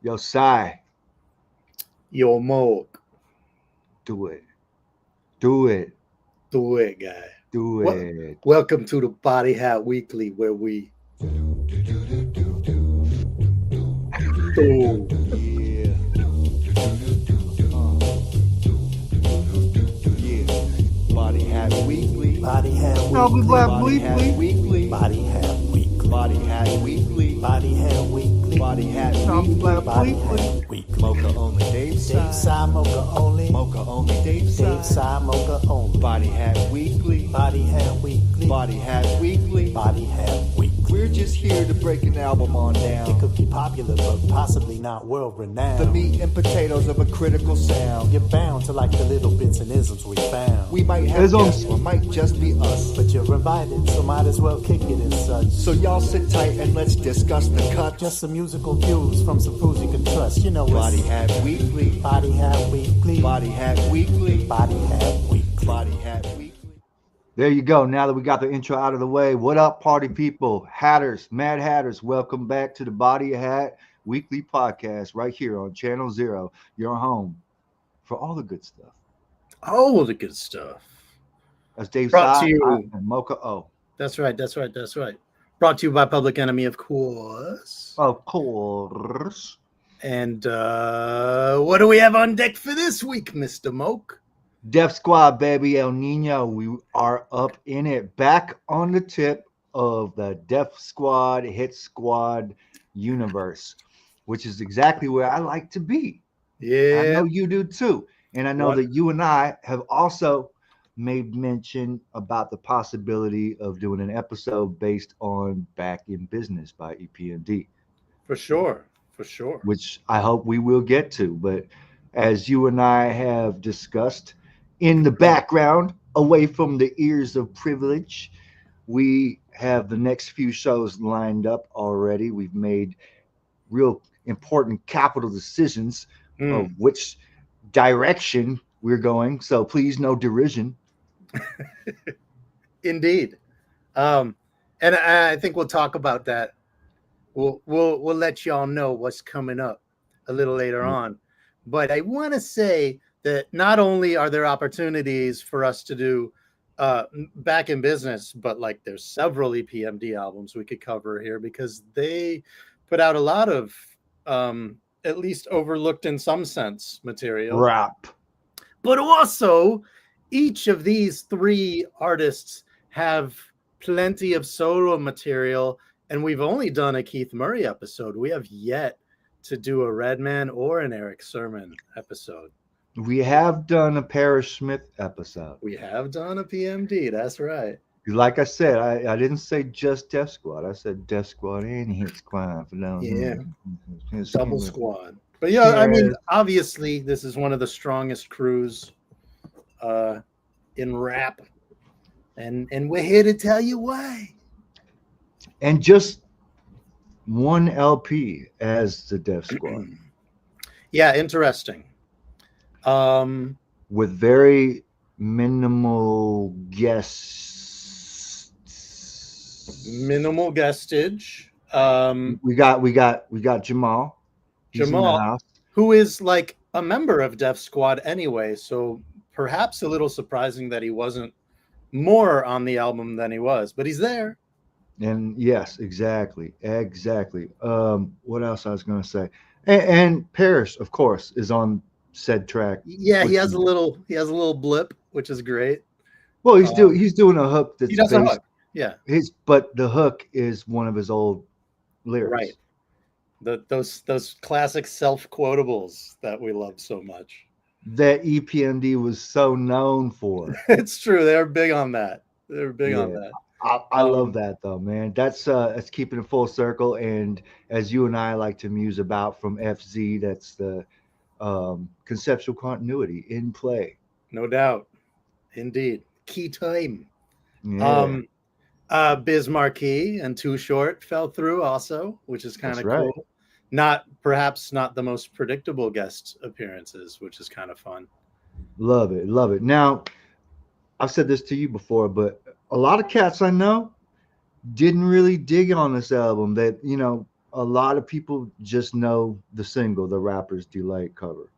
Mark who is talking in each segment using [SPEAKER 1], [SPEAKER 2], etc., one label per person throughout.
[SPEAKER 1] Yo, Sai,
[SPEAKER 2] Yo, Mo,
[SPEAKER 1] do it. Do it.
[SPEAKER 2] do it, guy.
[SPEAKER 1] Do
[SPEAKER 2] Well,
[SPEAKER 1] it.
[SPEAKER 2] welcome to the Body Hat Weekly, where we do.
[SPEAKER 3] Yeah. Yeah. Body Hat Weekly.
[SPEAKER 2] Body Hat
[SPEAKER 1] I'll be
[SPEAKER 2] Weekly.
[SPEAKER 1] black
[SPEAKER 3] Body Hat
[SPEAKER 1] bleeply.
[SPEAKER 3] Weekly.
[SPEAKER 2] Body Hat Weekly.
[SPEAKER 3] Body Hat Weekly.
[SPEAKER 2] Body Hat Weekly.
[SPEAKER 3] Body Hat
[SPEAKER 1] I'll be
[SPEAKER 3] Weekly.
[SPEAKER 1] black
[SPEAKER 2] Body
[SPEAKER 1] bleeply.
[SPEAKER 2] Hat Weekly.
[SPEAKER 3] Mocha only Dave
[SPEAKER 2] Dave
[SPEAKER 3] side.
[SPEAKER 2] side, Mocha only.
[SPEAKER 3] Mocha only Dave
[SPEAKER 2] Dave
[SPEAKER 3] side.
[SPEAKER 2] side, Mocha only.
[SPEAKER 3] Body Hat Weekly.
[SPEAKER 2] Body Hat Weekly.
[SPEAKER 3] Body Hat Weekly.
[SPEAKER 2] Body Hat Weekly.
[SPEAKER 3] We're just here to break an album on
[SPEAKER 2] It
[SPEAKER 3] down.
[SPEAKER 2] could be popular, but possibly not world renowned.
[SPEAKER 3] The meat and potatoes of a critical sound.
[SPEAKER 2] You're bound to like the little bits and isms we found.
[SPEAKER 3] We might have
[SPEAKER 1] Isms.
[SPEAKER 3] guests or might just be us.
[SPEAKER 2] But you're invited, so might as well kick it as such.
[SPEAKER 3] So y'all sit tight and let's discuss the cuts.
[SPEAKER 2] Just some musical cues from some fools you can trust. You know,
[SPEAKER 3] Body
[SPEAKER 2] it's
[SPEAKER 3] Hat Weekly.
[SPEAKER 2] Body Hat Weekly.
[SPEAKER 3] Body Hat Weekly.
[SPEAKER 2] Body Hat Weekly.
[SPEAKER 3] Body Hat Weekly.
[SPEAKER 1] There you go. Now that we got the intro out of the way, what up, party people, hatters, mad hatters? Welcome back to the Body Hat Weekly Podcast right here on Channel Zero, your home for all the good stuff.
[SPEAKER 2] All the good stuff.
[SPEAKER 1] That's Dave
[SPEAKER 2] Brought
[SPEAKER 1] Sai
[SPEAKER 2] to you.
[SPEAKER 1] and Mocha O.
[SPEAKER 2] That's right. Brought to you by Public Enemy, of course.
[SPEAKER 1] Of course.
[SPEAKER 2] And what do we have on deck for this week, Mr. Moke?
[SPEAKER 1] Def Squad, baby, El Nino. We are up in it. Back on the tip of the Def Squad, Hit Squad universe, which is exactly where I like to be. I
[SPEAKER 2] Yeah.
[SPEAKER 1] know you do too. And I know
[SPEAKER 2] What?
[SPEAKER 1] that you and I have also made mention about the possibility of doing an episode based on Back in Business by EPMD,
[SPEAKER 2] For sure.
[SPEAKER 1] which I hope we will get to. But as you and I have discussed in the background, away from the ears of privilege, we have the next few shows lined up already. We've made real important capital decisions of which direction we're going. So please, no derision.
[SPEAKER 2] Indeed. And I think we'll talk about that. We'll let y'all know what's coming up a little later on. But I want to say that not only are there opportunities for us to do Back in Business, but like there's several EPMD albums we could cover here because they put out a lot of at least overlooked in some sense material.
[SPEAKER 1] Rap.
[SPEAKER 2] But also, each of these three artists have plenty of solo material, and we've only done a Keith Murray episode. We have yet to do a Redman or an Eric Sermon episode.
[SPEAKER 1] We have done a Parrish Smith episode.
[SPEAKER 2] We have done a PMD, that's right.
[SPEAKER 1] Like I said, I didn't say just Def Squad. I said Def Squad and Hit Squad. For those
[SPEAKER 2] Yeah.
[SPEAKER 1] who-
[SPEAKER 2] Double squad. But yeah, I mean, obviously, this is one of the strongest crews in rap. And we're here to tell you why.
[SPEAKER 1] And just one LP as the Def Squad
[SPEAKER 2] Yeah, interesting.
[SPEAKER 1] with very minimal guests.
[SPEAKER 2] Minimal guestage.
[SPEAKER 1] We got Jamal. He's in the
[SPEAKER 2] Jamal,
[SPEAKER 1] house.
[SPEAKER 2] who is like a member of Def Squad anyway, so perhaps a little surprising that he wasn't more on the album than he was, but he's there.
[SPEAKER 1] And yes, exactly. What else I was going to say? And Parrish, of course, is on said track.
[SPEAKER 2] Yeah, he
[SPEAKER 1] which
[SPEAKER 2] has
[SPEAKER 1] is-
[SPEAKER 2] a little blip, which is great.
[SPEAKER 1] Well, he's doing a hook that's
[SPEAKER 2] He does a
[SPEAKER 1] based.
[SPEAKER 2] hook. Yeah,
[SPEAKER 1] But the hook is one of his old lyrics.
[SPEAKER 2] right. Those classic self-quotables that we love so much.
[SPEAKER 1] That EPMD was so known for.
[SPEAKER 2] It's true. They're big on that. They're big on
[SPEAKER 1] Yeah.
[SPEAKER 2] that.
[SPEAKER 1] I love that though, man. That's keeping it full circle. And as you and I like to muse about from FZ, that's the conceptual continuity in play.
[SPEAKER 2] No doubt. Indeed. Key time.
[SPEAKER 1] Yeah.
[SPEAKER 2] Biz Marquee and Too Short fell through also, which is kind of
[SPEAKER 1] That's right.
[SPEAKER 2] cool. Perhaps not the most predictable guest appearances, which is kind of fun.
[SPEAKER 1] Love it. Now, I've said this to you before, but a lot of cats I know didn't really dig on this album. That a lot of people just know the single, the Rapper's Delight cover,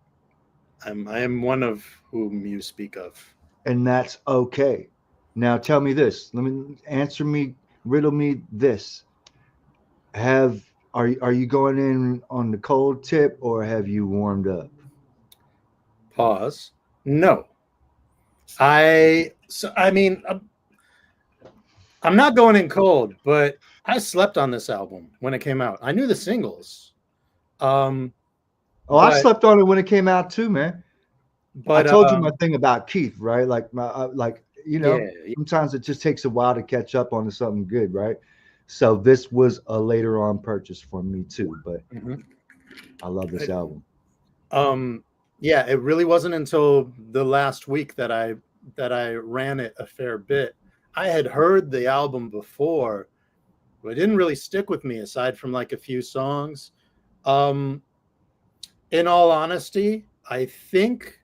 [SPEAKER 2] I am one of whom you speak of.
[SPEAKER 1] and that's okay. Now tell me this. Let me answer me, riddle me this. Have are you going in on the cold tip or have you warmed up?
[SPEAKER 2] Pause. No. I'm not going in cold, but I slept on this album when it came out. I knew the singles. Um,
[SPEAKER 1] Oh, I
[SPEAKER 2] but
[SPEAKER 1] slept on it when it came out too, man. I
[SPEAKER 2] but
[SPEAKER 1] told you my thing about Keith, right? Like
[SPEAKER 2] yeah,
[SPEAKER 1] sometimes it just takes a while to catch up onto something good, right? So this was a later on purchase for me too, but
[SPEAKER 2] mhm.
[SPEAKER 1] I love this album.
[SPEAKER 2] um yeah, it really wasn't until the last week that I ran it a fair bit. I had heard the album before, but it didn't really stick with me aside from like a few songs. Um in all honesty, I think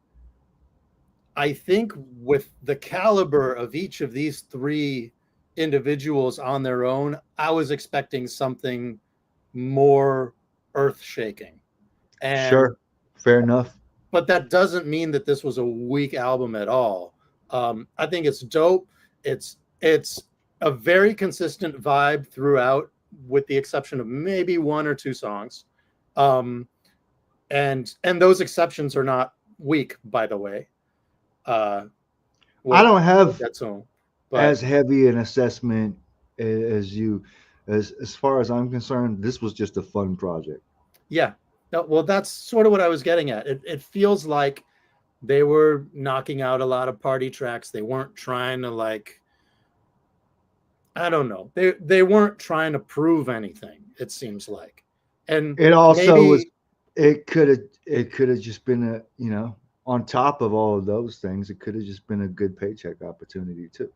[SPEAKER 2] with the caliber of each of these three individuals on their own, I was expecting something more earth-shaking. And
[SPEAKER 1] Sure, fair enough.
[SPEAKER 2] but that doesn't mean that this was a weak album at all. I think it's dope. It's a very consistent vibe throughout, with the exception of maybe one or two songs. Um, and those exceptions are not weak, by the way. Uh,
[SPEAKER 1] I
[SPEAKER 2] we'll
[SPEAKER 1] don't
[SPEAKER 2] we'll
[SPEAKER 1] have
[SPEAKER 2] get to 'em. But
[SPEAKER 1] as heavy an assessment as you. As far as I'm concerned, this was just a fun project.
[SPEAKER 2] yeah, no, well, that's sort of what I was getting at. It feels like they were knocking out a lot of party tracks. They weren't trying to like, I don't know. They weren't trying to prove anything, it seems like. And
[SPEAKER 1] It also was.
[SPEAKER 2] maybe
[SPEAKER 1] It could have just been a on top of all of those things, it could have just been a good paycheck opportunity too.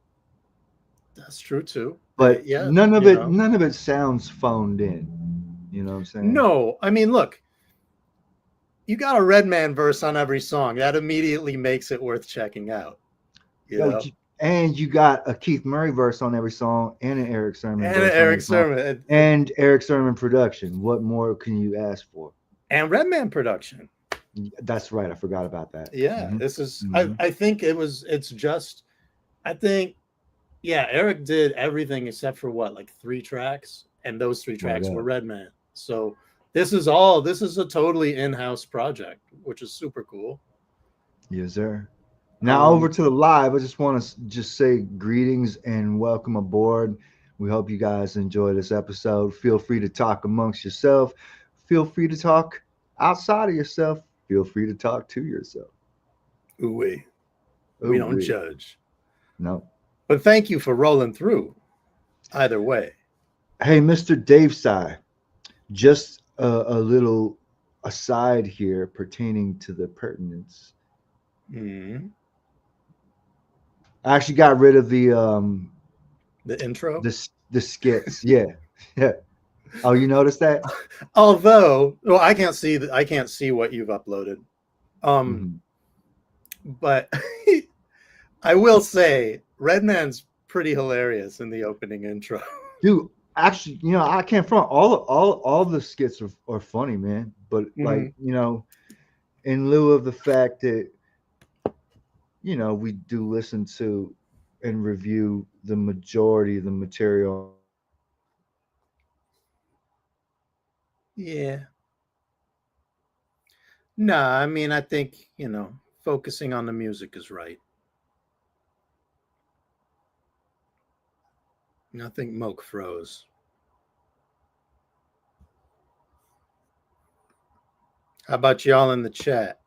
[SPEAKER 2] that's true too.
[SPEAKER 1] But
[SPEAKER 2] Yeah,
[SPEAKER 1] none of it sounds phoned in. You know what I'm saying?
[SPEAKER 2] no, I mean, look, you got a Redman verse on every song. That immediately makes it worth checking out. You
[SPEAKER 1] Yo,
[SPEAKER 2] know,
[SPEAKER 1] and you got a Keith Murray verse on every song and an Eric Sermon
[SPEAKER 2] and
[SPEAKER 1] verse on
[SPEAKER 2] Eric
[SPEAKER 1] every song
[SPEAKER 2] Sermon
[SPEAKER 1] and Eric Sermon production. What more can you ask for?
[SPEAKER 2] and Redman production.
[SPEAKER 1] That's right. I forgot about that.
[SPEAKER 2] Yeah,
[SPEAKER 1] Mhm,
[SPEAKER 2] this is.
[SPEAKER 1] mhm.
[SPEAKER 2] I think it was. It's just. I think. Yeah, Eric did everything except for what, like three tracks, and those three
[SPEAKER 1] Right
[SPEAKER 2] tracks were
[SPEAKER 1] up.
[SPEAKER 2] Redman. So this is all. This is a totally in-house project, which is super cool.
[SPEAKER 1] Yes, sir. Now over
[SPEAKER 2] Um,
[SPEAKER 1] to the live. I just want to just say greetings and welcome aboard. We hope you guys enjoy this episode. Feel free to talk amongst yourself. Feel free to talk outside of yourself. Feel free to talk to yourself.
[SPEAKER 2] ooh, we
[SPEAKER 1] Oh,
[SPEAKER 2] don't
[SPEAKER 1] wait.
[SPEAKER 2] judge.
[SPEAKER 1] No.
[SPEAKER 2] But thank you for rolling through. Either way.
[SPEAKER 1] Hey, Mr. Dave Sy, just a little aside here pertaining to the pertinence.
[SPEAKER 2] Mhm.
[SPEAKER 1] I actually got rid of
[SPEAKER 2] The intro.
[SPEAKER 1] the skits. Yeah. Yeah. Oh, you noticed that?
[SPEAKER 2] Although, well, I can't see what you've uploaded. Um,
[SPEAKER 1] Mhm.
[SPEAKER 2] but I will say Redman's pretty hilarious in the opening intro.
[SPEAKER 1] Dude, actually, I can't front all the skits are funny, man. But like,
[SPEAKER 2] Mhm.
[SPEAKER 1] in lieu of the fact that, we do listen to and review the majority of the material on this podcast.
[SPEAKER 2] Yeah. No, I mean, I think, focusing on the music is right. I think Moke froze. How about y'all in the chat?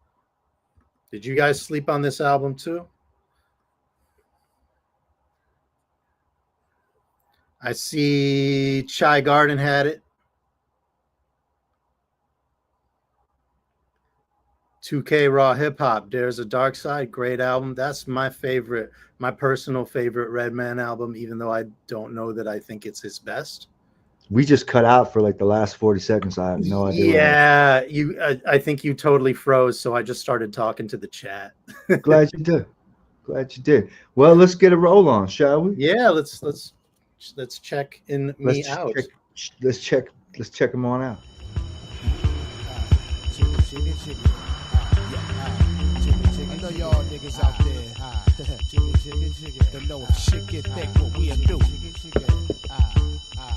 [SPEAKER 2] Did you guys sleep on this album too? I see Chai Garden had it. 2K Raw Hip Hop, There's a Dark Side, great album. That's my favorite, my personal favorite Redman album, even though I don't know that I think it's his best.
[SPEAKER 1] We just cut out for like the last 40 seconds. I have no idea what happened.
[SPEAKER 2] Yeah, I think you totally froze, so I just started talking to the chat.
[SPEAKER 1] Glad you did. Glad you did. Well, let's get a roll on, shall we?
[SPEAKER 2] Yeah, let's check in
[SPEAKER 1] Let's
[SPEAKER 2] me out.
[SPEAKER 1] check let's check Let's check them on out.
[SPEAKER 4] I know y'all niggas out there don't know if shit get thick, what we'll do.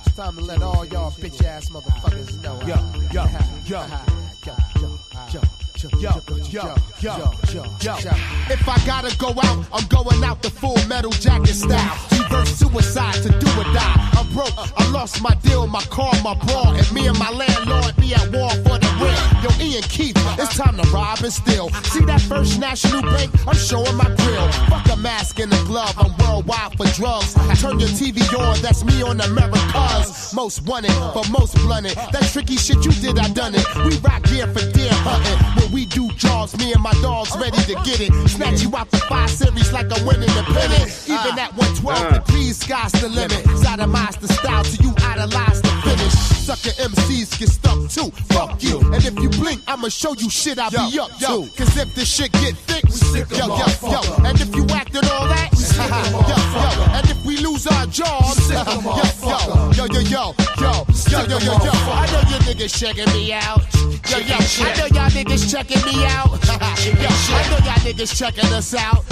[SPEAKER 4] It's time to let all y'all bitch ass motherfuckers know. Yo. If I gotta go out, I'm going out the full metal jacket style. Reverse suicide to do or die. I'm broke, I lost my deal, my car, my bra, and me and my landlord be at war for the rent. Yo, Ian Keith, it's time to rob and steal. See that First National Bank? I'm showing my grill. Fuck a mask and a glove, I'm worldwide for drugs. Turn your TV on, that's me on America's Most Wanted, but most blunted. That tricky shit you did, I done it. We rock gear for deer hunting. When we do jobs, me and my dogs ready to get it. Snatch you out the 5 series like I'm winning the pennant. Even at 112 degrees, sky's the limit. Sodomize the style till you idolize the finish. Sucker MCs get stuck too. Fuck you. And if you blink, I'ma show you shit I be up to. Cause if this shit get thick, yo. And if you actin' all that, yo. And if we lose our jobs, yo. I know you niggas checking me out. Yo. I know y'all niggas checking me out. Yo. I know y'all niggas checking us out.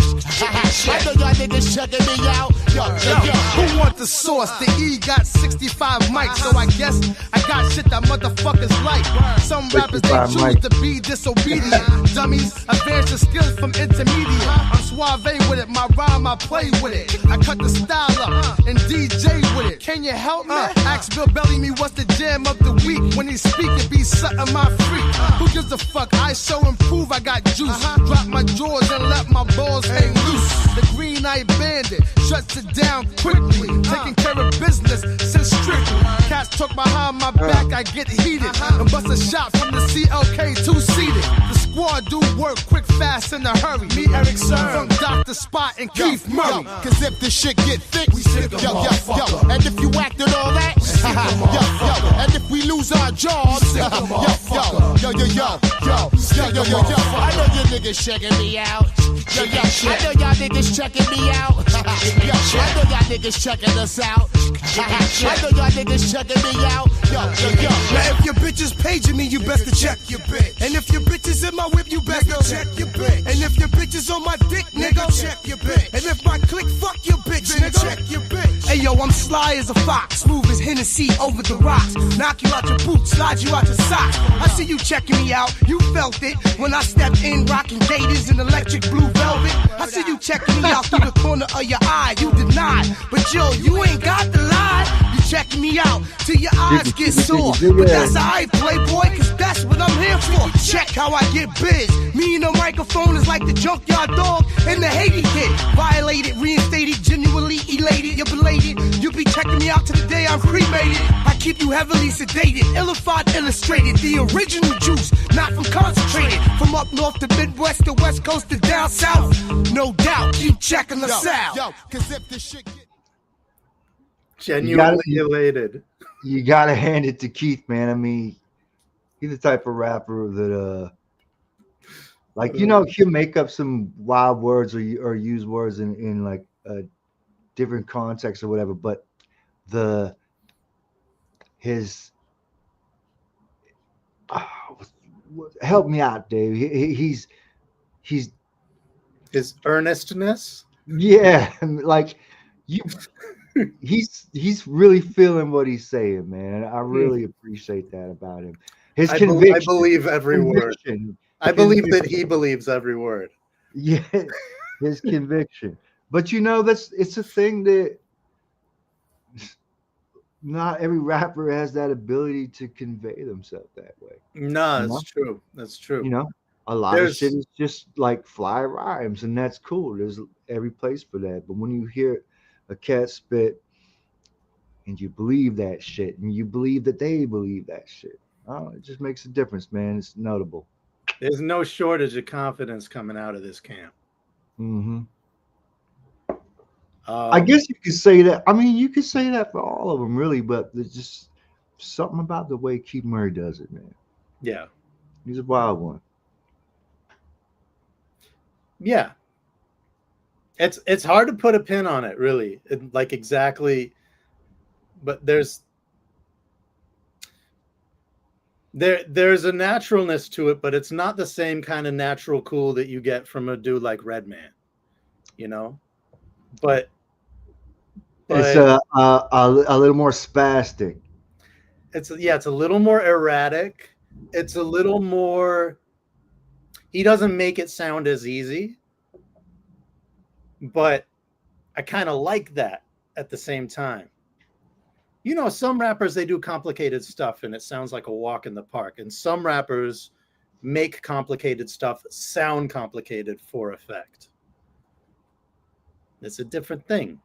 [SPEAKER 4] I know y'all niggas checking me out. Yo.
[SPEAKER 5] Who want the sauce? The E got 65 mics, so I guess I got shit that motherfuckers like. Some rappers, they choose to be disobedient. Dummies, advance your skills from intermediate. I'm suave with it, my rhyme, I play with it. I cut the style up and DJ with it. Can you help me? Ask Bill Bellamy what's the jam of the week. When he speak, it be something my freak. Who gives a fuck? I show and prove I got juice. Drop my drawers and let my balls hang loose. The Green Eye Bandit shuts it down quickly. Taking care of business since strictly. Cats talk behind my back, I get heated. And bust a shot from the CLK two-seated. The squad do work quick, fast, in a hurry. Me, Eric Sir, from Dr. Spot and Keith Murray.
[SPEAKER 4] Cause if this shit get thick, we sick yo. And if you actin' all that, yo. And if we lose our jobs, yo. I know you niggas checking me out. Yo. I know y'all niggas checking me out. Yo. I know y'all niggas checking us out. I know y'all niggas checking me out. Yo.
[SPEAKER 5] Now if your bitch is paging me, you best to check your bitch. And if your bitch is in my whip, you best to check your bitch. And if your bitch is on my dick, nigga, check your bitch. And if my click, fuck your bitch, nigga, check your bitch. Hey yo, I'm sly as a fox, smooth as Hennessy over the rocks. Knock you out your boots, slide you out your socks. I see you checking me out, you felt it when I stepped in, rocking gators and electric blue velvet. I see you checking me out through the corner of your eye, you denied, but yo, you ain't got the lie. You checking me out till your eyes get sore, but that's alright, playboy, cause that's what I'm here for. Check how I get biz. Me and the microphone is like the junkyard dog and the Haiti kid. Violated, reinstated, genuinely elated. You're belated. You be checking me out to the day I'm cremated. I keep you heavily sedated, illified, illustrated. The original juice, not from concentrated. From up north to Midwest to West Coast to down south. No doubt, keep checking us out.
[SPEAKER 4] Yo, cause if this shit get
[SPEAKER 2] Genuinely elated.
[SPEAKER 1] You gotta hand it to Keith, man. I mean, he's the type of rapper that like, you know, he'll make up some wild words or use words in like different contexts or whatever, but his help me out, Dave. He's
[SPEAKER 2] His earnestness.
[SPEAKER 1] Yeah, like you. He's really feeling what he's saying, man. I really appreciate that about him. His conviction.
[SPEAKER 2] I believe every word. I believe that he believes every word.
[SPEAKER 1] Yeah, his conviction. But you know, it's a thing that not every rapper has that ability to convey themselves that way.
[SPEAKER 2] No, that's true. That's true.
[SPEAKER 1] You know, a lot of shit is just like fly rhymes, and that's cool. There's every place for that. But when you hear a cat spit and you believe that shit, and you believe that they believe that shit, oh, it just makes a difference, man. It's notable.
[SPEAKER 2] There's no shortage of confidence coming out of this camp.
[SPEAKER 1] Mm-hmm. I guess you could say that. I mean, you could say that for all of them, really, but there's just something about the way Keith Murray does it, man.
[SPEAKER 2] Yeah.
[SPEAKER 1] He's a wild one.
[SPEAKER 2] Yeah. It's hard to put a pin on it, really. Like exactly, but there's there's a naturalness to it, but it's not the same kind of natural cool that you get from a dude like Redman, you know. But
[SPEAKER 1] It's a little more spastic.
[SPEAKER 2] it's a little more erratic. It's a little more. He doesn't make it sound as easy, but I kind of like that at the same time. You know, some rappers, they do complicated stuff and it sounds like a walk in the park. And some rappers make complicated stuff sound complicated for effect. It's a different thing.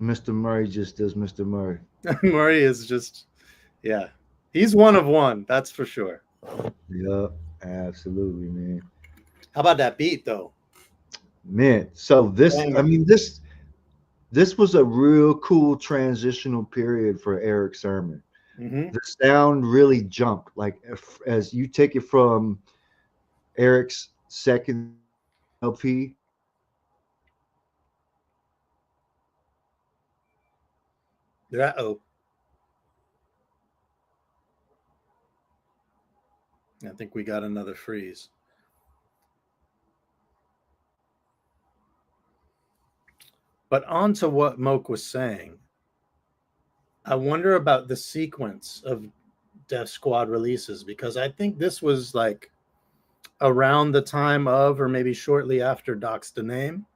[SPEAKER 1] Mr. Murray just does Mr. Murray.
[SPEAKER 2] Murray is just, yeah. He's one of one, that's for sure.
[SPEAKER 1] Yep, absolutely, man.
[SPEAKER 2] How about that beat, though?
[SPEAKER 1] Man, so this,
[SPEAKER 2] Banger.
[SPEAKER 1] I mean, this was a real cool transitional period for Eric Sermon.
[SPEAKER 2] Mm-hmm.
[SPEAKER 1] The sound really jumped. Like as you take it from Eric's second LP.
[SPEAKER 2] Uh-oh. I think we got another freeze. But on to what Moke was saying. I wonder about the sequence of Def Squad releases, because I think this was like around the time of, or maybe shortly after Docs the Name.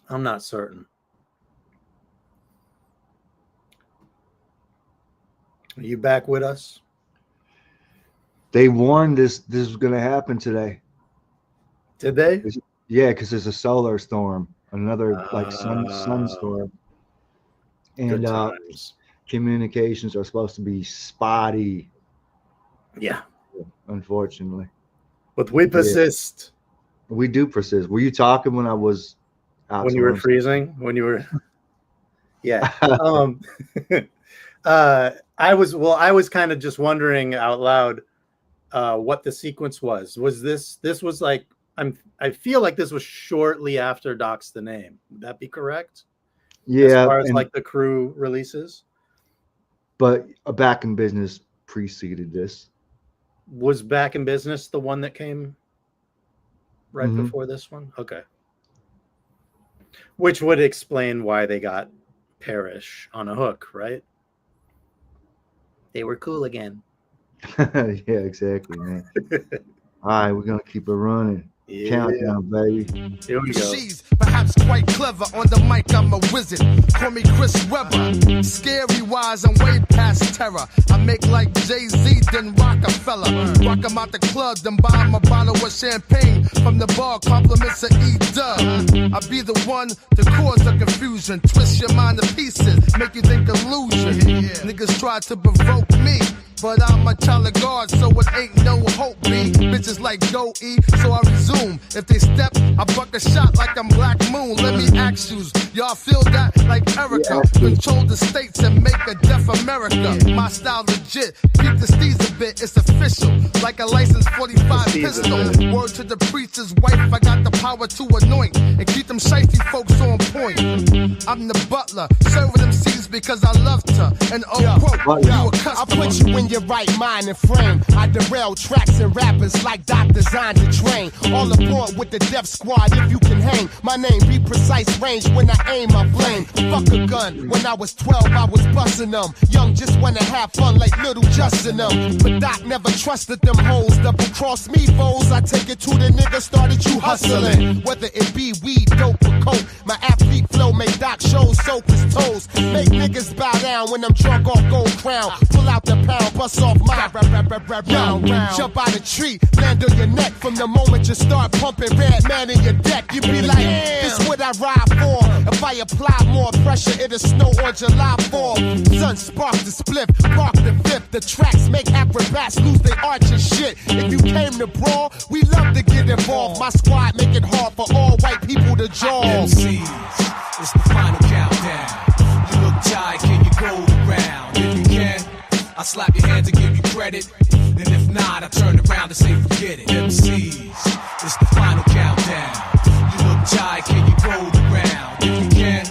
[SPEAKER 2] I'm not certain. Are you back with us?
[SPEAKER 1] They warned this was going to happen today.
[SPEAKER 2] Did they?
[SPEAKER 1] Yeah, because there's a solar storm, another like sunstorm, and communications are supposed to be spotty.
[SPEAKER 2] Yeah,
[SPEAKER 1] unfortunately.
[SPEAKER 2] But we persist.
[SPEAKER 1] Yeah. We do persist. Were you talking when I was out?
[SPEAKER 2] When you were freezing? When you were? Yeah. I was kind of just wondering out loud what the sequence was. Was this was like, I feel like this was shortly after Docs the Name. Would that be correct?
[SPEAKER 1] Yeah.
[SPEAKER 2] As far as like the crew releases?
[SPEAKER 1] But Back in Business preceded this.
[SPEAKER 2] Was Back in Business the one that came right before this one? Okay. Which would explain why they got Parrish on a hook, right? They were cool again.
[SPEAKER 1] Yeah, exactly, man. All right, we're gonna keep it running. Yeah. Countdown, baby.
[SPEAKER 2] Here we go.
[SPEAKER 4] She's perhaps quite clever. On the mic, I'm a wizard. Call me Chris Webber. Scary wise, I'm way past terror. I make like Jay-Z, then Rockefeller. Rock 'em out the club, then buy 'em a bottle of champagne. From the bar, compliments of E-Dub. I be the one to cause the confusion. Twist your mind to pieces, make you think illusion. Niggas try to provoke me, but I'm a child of God, so it ain't no hope, B. Bitches like go E, so I resume. If they step, I buck a shot like I'm Black Moon. Let me ask you, y'all feel that like Erica? Control the states and make a deaf America. My style legit, keep the steez a bit, it's official. Like a licensed 45 pistol. Word to the preacher's wife, I got the power to anoint and keep them shiesty folks on point. I'm the butler, serving them seeds because I love to. And quote, you a customer.
[SPEAKER 5] I put you in your right mind and frame. I derail tracks and rappers like doctors on to train. All aboard with the Def Squad if you can hang. My name be precise range when I aim my flame. Fuck a gun. When I was 12, I was busting them. Young just wanna have fun like little Justin them. But Doc never trusted them hoes. Double cross me foes. I take it to the nigga started you hustling. Whether it be weed, dope, or coke. My athlete flow make Doc shows soak his toes. Make niggas bow down when I'm drunk off gold crown. Pull out the pound, bust off my round. Jump out a tree, land on your neck. From the moment you start pumping red man in your deck, you be like, this what I ride for. If I apply more pressure, it'll snow on July 4th. Sun spark the spliff, park the fifth. The tracks make acrobats lose their arch and shit. If you came to brawl, we love to get involved. My squad make it hard for all white people to jaw.
[SPEAKER 6] MCs, it's the final countdown. You look tired, can you go around? If you can, I slap your hands and give you credit. And if not, I turn around and say forget it. MCs, it's the final countdown. You look tired, can you go around? If you can,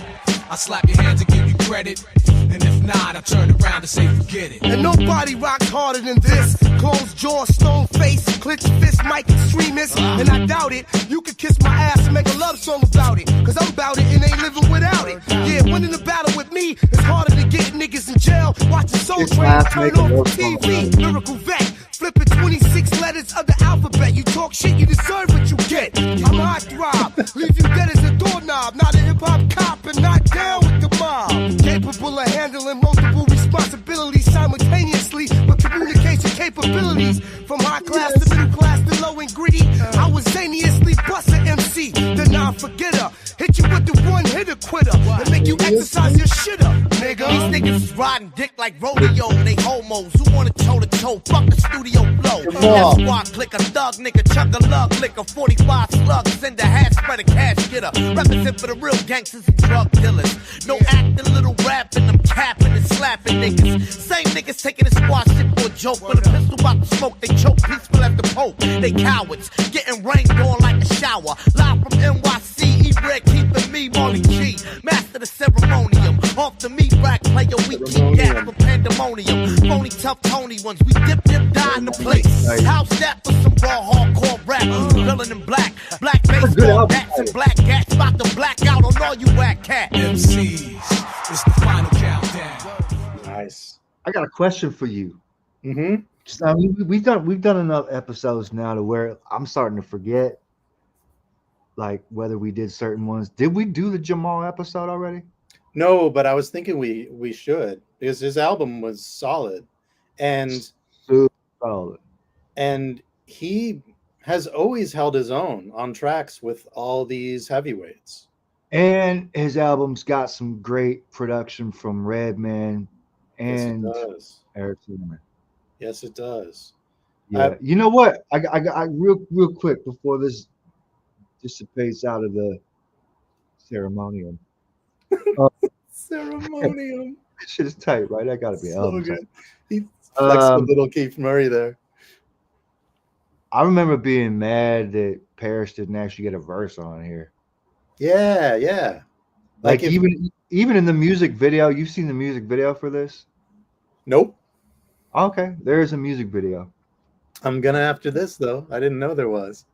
[SPEAKER 6] I slap your hands and give you credit. And if not, I turn around and say forget it.
[SPEAKER 5] And nobody rocks harder than this. Closed jaw, stone face, clenched fist, mic extremist. And I doubt it. You could kiss my ass and make a love song about it. Cause I'm about it and ain't living without it. Yeah, winning the battle with me is harder than getting niggas in jail. Watching Soul
[SPEAKER 1] It's
[SPEAKER 5] Train
[SPEAKER 1] last
[SPEAKER 5] turn
[SPEAKER 1] make a
[SPEAKER 5] off
[SPEAKER 1] love
[SPEAKER 5] the
[SPEAKER 1] song
[SPEAKER 5] TV.
[SPEAKER 1] about it.
[SPEAKER 5] Lyrical vet. Flipping 26 letters of the alphabet. You talk shit, you deserve what you get. I'm a hot throb. Leave you dead as a doorknob. Not a hip hop cop and not down with the mob. Capable of handling multiple responsibilities simultaneously with communication capabilities. From high class to middle class to low and gritty. I was zaniously bust a MC, the non-forgetter. Hit you with the one-hitter quitter and make you exercise your shit up, nigga.
[SPEAKER 7] These niggas is riding dick like rodeo. They homos who wanna toe to toe. Fuck the studio flow. That squad click a thug nigga, chuck a lug, lick a 45 slug, send a hat, spread a cash getter. Represent for the real gangsters and drug dealers. No acting, little rapping, I'm capping and slapping niggas. Same niggas taking the squad shit for a joke. With a pistol about to smoke, they choke peaceful at the poke. They cowards, getting rained on like a shower. Live from NYC, E-Red keeping me Molly G. Master the ceremonium. Off the meat rack player, we keep gas for pandemonium. Phony tough Tony ones, we dip, die in the place. House that for some raw hardcore rap. Villain in black, black baseball bats and black cats. About to black out on all you whack cat.
[SPEAKER 6] MCs, it's the final countdown.
[SPEAKER 2] Nice.
[SPEAKER 1] I got a question for you.
[SPEAKER 2] Mm-hmm.
[SPEAKER 1] I mean, we've done enough episodes now to where I'm starting to forget, like whether we did certain ones. Did we do the Jamal episode already?
[SPEAKER 2] No, but I was thinking we should, because his album was solid, and
[SPEAKER 1] Super solid.
[SPEAKER 2] and he has always held his own on tracks with all these heavyweights.
[SPEAKER 1] And his album's got some great production from Redman and
[SPEAKER 2] Yes, it does.
[SPEAKER 1] Eric Sermon.
[SPEAKER 2] Yes, it does.
[SPEAKER 1] Yeah, you know what? I real quick before this dissipates out of the ceremonium.
[SPEAKER 2] Ceremonium.
[SPEAKER 1] This shit is tight, right? That gotta be
[SPEAKER 2] So
[SPEAKER 1] album
[SPEAKER 2] good.
[SPEAKER 1] tight.
[SPEAKER 2] He flexed
[SPEAKER 1] Um,
[SPEAKER 2] with little Keith Murray there.
[SPEAKER 1] I remember being mad that Parrish didn't actually get a verse on here.
[SPEAKER 2] Yeah, yeah.
[SPEAKER 1] Like
[SPEAKER 2] if-
[SPEAKER 1] even in the music video, you've seen the music video for this?
[SPEAKER 2] Nope.
[SPEAKER 1] Okay, there is a music video.
[SPEAKER 2] I'm gonna after this though. I didn't know there was.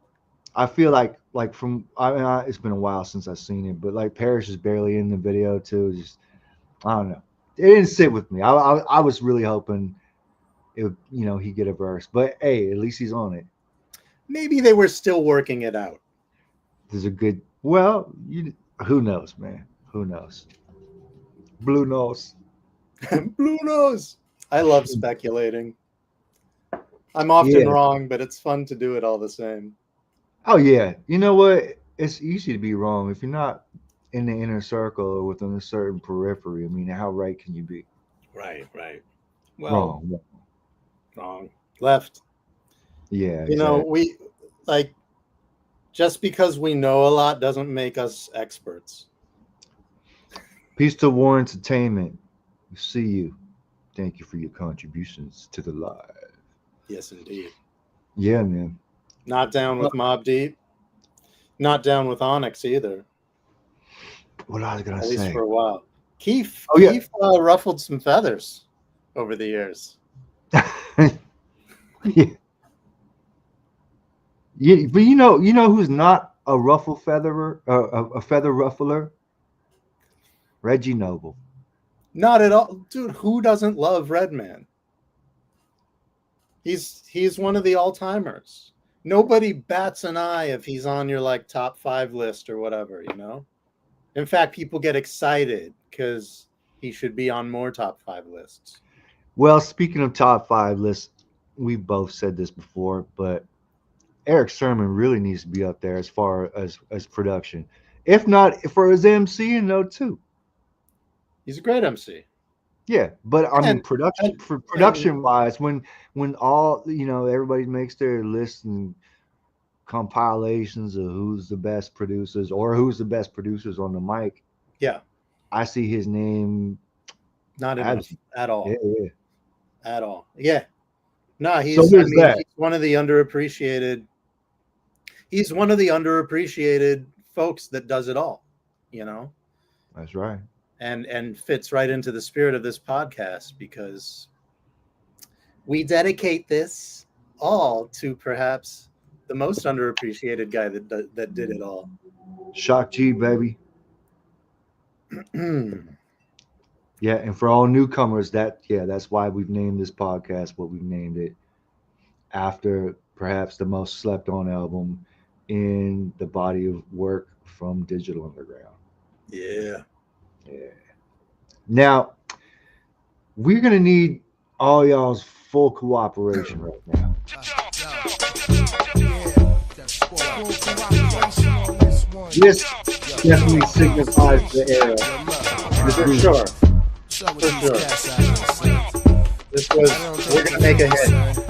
[SPEAKER 1] I feel like from it's been a while since I've seen it, but like Parrish is barely in the video too. Just I don't know. It didn't sit with me. I was really hoping it would, he'd get a verse, but hey, at least he's on it.
[SPEAKER 2] Maybe they were still working it out.
[SPEAKER 1] There's a good. Well, who knows, man? Who knows? Blue nose.
[SPEAKER 2] Blue nose. I love speculating. I'm often
[SPEAKER 1] Yeah.
[SPEAKER 2] wrong, but it's fun to do it all the same.
[SPEAKER 1] Oh yeah, you know what? It's easy to be wrong if you're not in the inner circle or within a certain periphery. I mean, how right can you be?
[SPEAKER 2] Right. Well,
[SPEAKER 1] Wrong.
[SPEAKER 2] wrong. Left.
[SPEAKER 1] Yeah.
[SPEAKER 2] You know,
[SPEAKER 1] exactly.
[SPEAKER 2] we like just because we know a lot doesn't make us experts.
[SPEAKER 1] Peace to War Entertainment. We see you. Thank you for your contributions to the live.
[SPEAKER 2] Yes, indeed.
[SPEAKER 1] Yeah, man.
[SPEAKER 2] Not down with Mobb Deep. Not down with Onyx either.
[SPEAKER 1] What I was gonna
[SPEAKER 2] At least
[SPEAKER 1] say.
[SPEAKER 2] for a while. Keith,
[SPEAKER 1] Oh, yeah.
[SPEAKER 2] Keith ruffled some feathers over the years.
[SPEAKER 1] Yeah. Yeah, but you know who's not a ruffle featherer, a feather ruffler? Reggie Noble.
[SPEAKER 2] Not at all, dude. Who doesn't love Redman? He's one of the all timers. Nobody bats an eye if he's on your like top 5 list or whatever. In fact, people get excited because he should be on more top 5 lists.
[SPEAKER 1] Well, speaking of top 5 lists, we both said this before, but Eric Sermon really needs to be up there as far as production, if not for his MCing though too.
[SPEAKER 2] He's a great MC.
[SPEAKER 1] Yeah, but I mean
[SPEAKER 2] And-
[SPEAKER 1] production wise, when all everybody makes their lists and compilations of who's the best producers or who's the best producers on the mic,
[SPEAKER 2] Yeah,
[SPEAKER 1] I see his name.
[SPEAKER 2] not enough at all.
[SPEAKER 1] Yeah.
[SPEAKER 2] At all. Yeah. No, he's,
[SPEAKER 1] So there's that.
[SPEAKER 2] he's one of the underappreciated. He's one of the underappreciated folks that does it all.
[SPEAKER 1] That's right.
[SPEAKER 2] and fits right into the spirit of this podcast, because we dedicate this all to perhaps the most underappreciated guy that did it all.
[SPEAKER 1] Shock G, baby. Yeah, and for all newcomers, that's why we've named this podcast what we've named it, after perhaps the most slept on album in the body of work from Digital Underground.
[SPEAKER 2] Yeah.
[SPEAKER 1] Yeah. Now, we're gonna need all y'all's full cooperation right now. This definitely signifies the era.
[SPEAKER 2] For sure. For sure. We're gonna make a hit.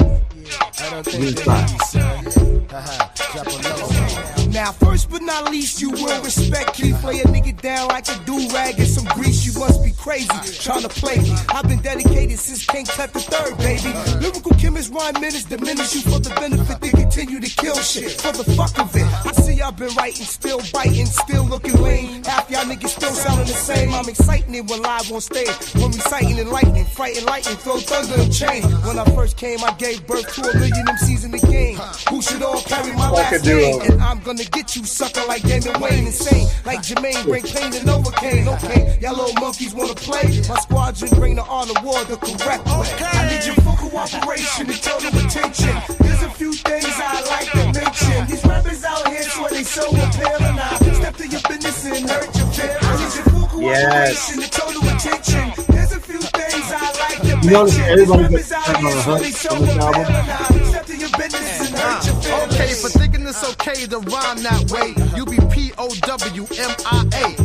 [SPEAKER 5] Now, first but not least, you will respect me. Play a nigga down like a do-rag and some grease. You must be crazy, trying to play me. I've been dedicated since King Tut the Third, baby. Lyrical chemists, rhyme minutes, diminish you for the benefit. They continue to kill shit for the fuck of it. I see y'all been writing, still biting, still looking lame. Half y'all niggas still sounding the same. I'm exciting it when live on stage. When reciting and lightning, fighting lightning, throw thunder and change. When I first came, I gave birth to 1 million MCs in the game. Who should all carry my last name? And I'm gonna get you, sucker, like Damon Wayne. Insane, like Jermaine, bring pain to Novocaine. Okay, y'all little monkeys wanna play? My squadron bring the art of war the correct way. I need your full cooperation and total attention. There's a few things I like to mention. These rappers out here swear they so appealing. I step to your business and hurt your feelings. I need your full cooperation and total attention. There's a few things I like to mention.
[SPEAKER 1] Notice everybody
[SPEAKER 5] These
[SPEAKER 1] gets
[SPEAKER 5] rappers out here swear they so appealing. I step to your business and hurt your feelings.
[SPEAKER 7] Okay, for thinking it's okay to rhyme that way, you be POWMIA,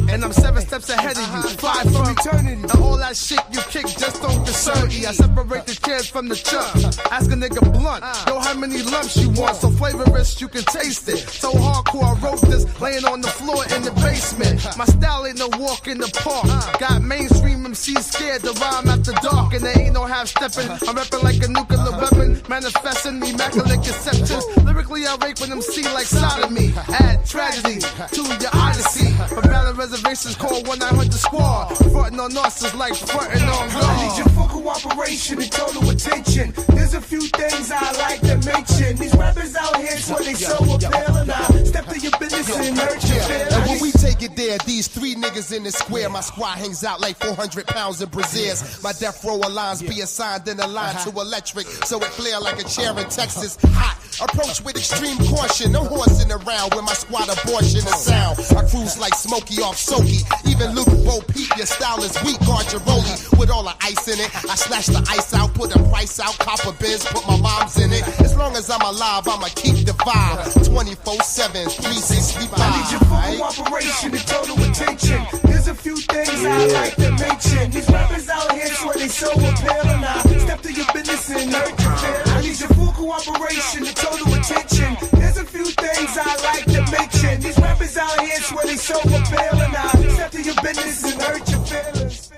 [SPEAKER 7] and I'm 7 steps ahead of you, fly from eternity. And all that shit you kick just don't concern me. I separate the kids from the chumps. Ask a nigga blunt, yo, how many lumps you want? So flavorist, you can taste it. So hardcore, I wrote this laying on the floor in the basement. My style ain't no walk in the park. Got mainstream MCs scared to rhyme after dark, and there ain't no half stepping. I'm rapping like a nuclear weapon, manifesting immaculate conceptions. Lyrically, I rape with MC like sodomy. Add tragedy to your odyssey. For valid reservations, call 1-900-SQUAD. Frontin' on us is like frontin' on God.
[SPEAKER 5] I need your full cooperation and total attention. There's a few things I like to mention. These rappers out here swear they so appealing. I step to your business and hurt your feelings.
[SPEAKER 4] And when we take it there, these 3 niggas in the square, my squad hangs out like 400 pounds of braziers. My death row lines be assigned in a line to electric, so it flare like a chair in Texas. Hot, approach with extreme caution. No horsing around when my squad abortion is sound. I cruise like Smokey off Soaky. Even Luke Bo Peep, your style is weak. Guard your rollie with all the ice in it. I slash the ice out, put a price out. Copper bins, put my mom's in it. As long as I'm alive, I'ma keep the vibe. 24/7, 365.
[SPEAKER 5] I need your full cooperation and total attention. There's a few things I like to mention. These rappers out here swear they so appealing. I step to your business and hurt your feelings. I need your full cooperation and total attention. There's a few things I like to mention. These rappers out here swear they so appealing. I step to your business and hurt your feelings.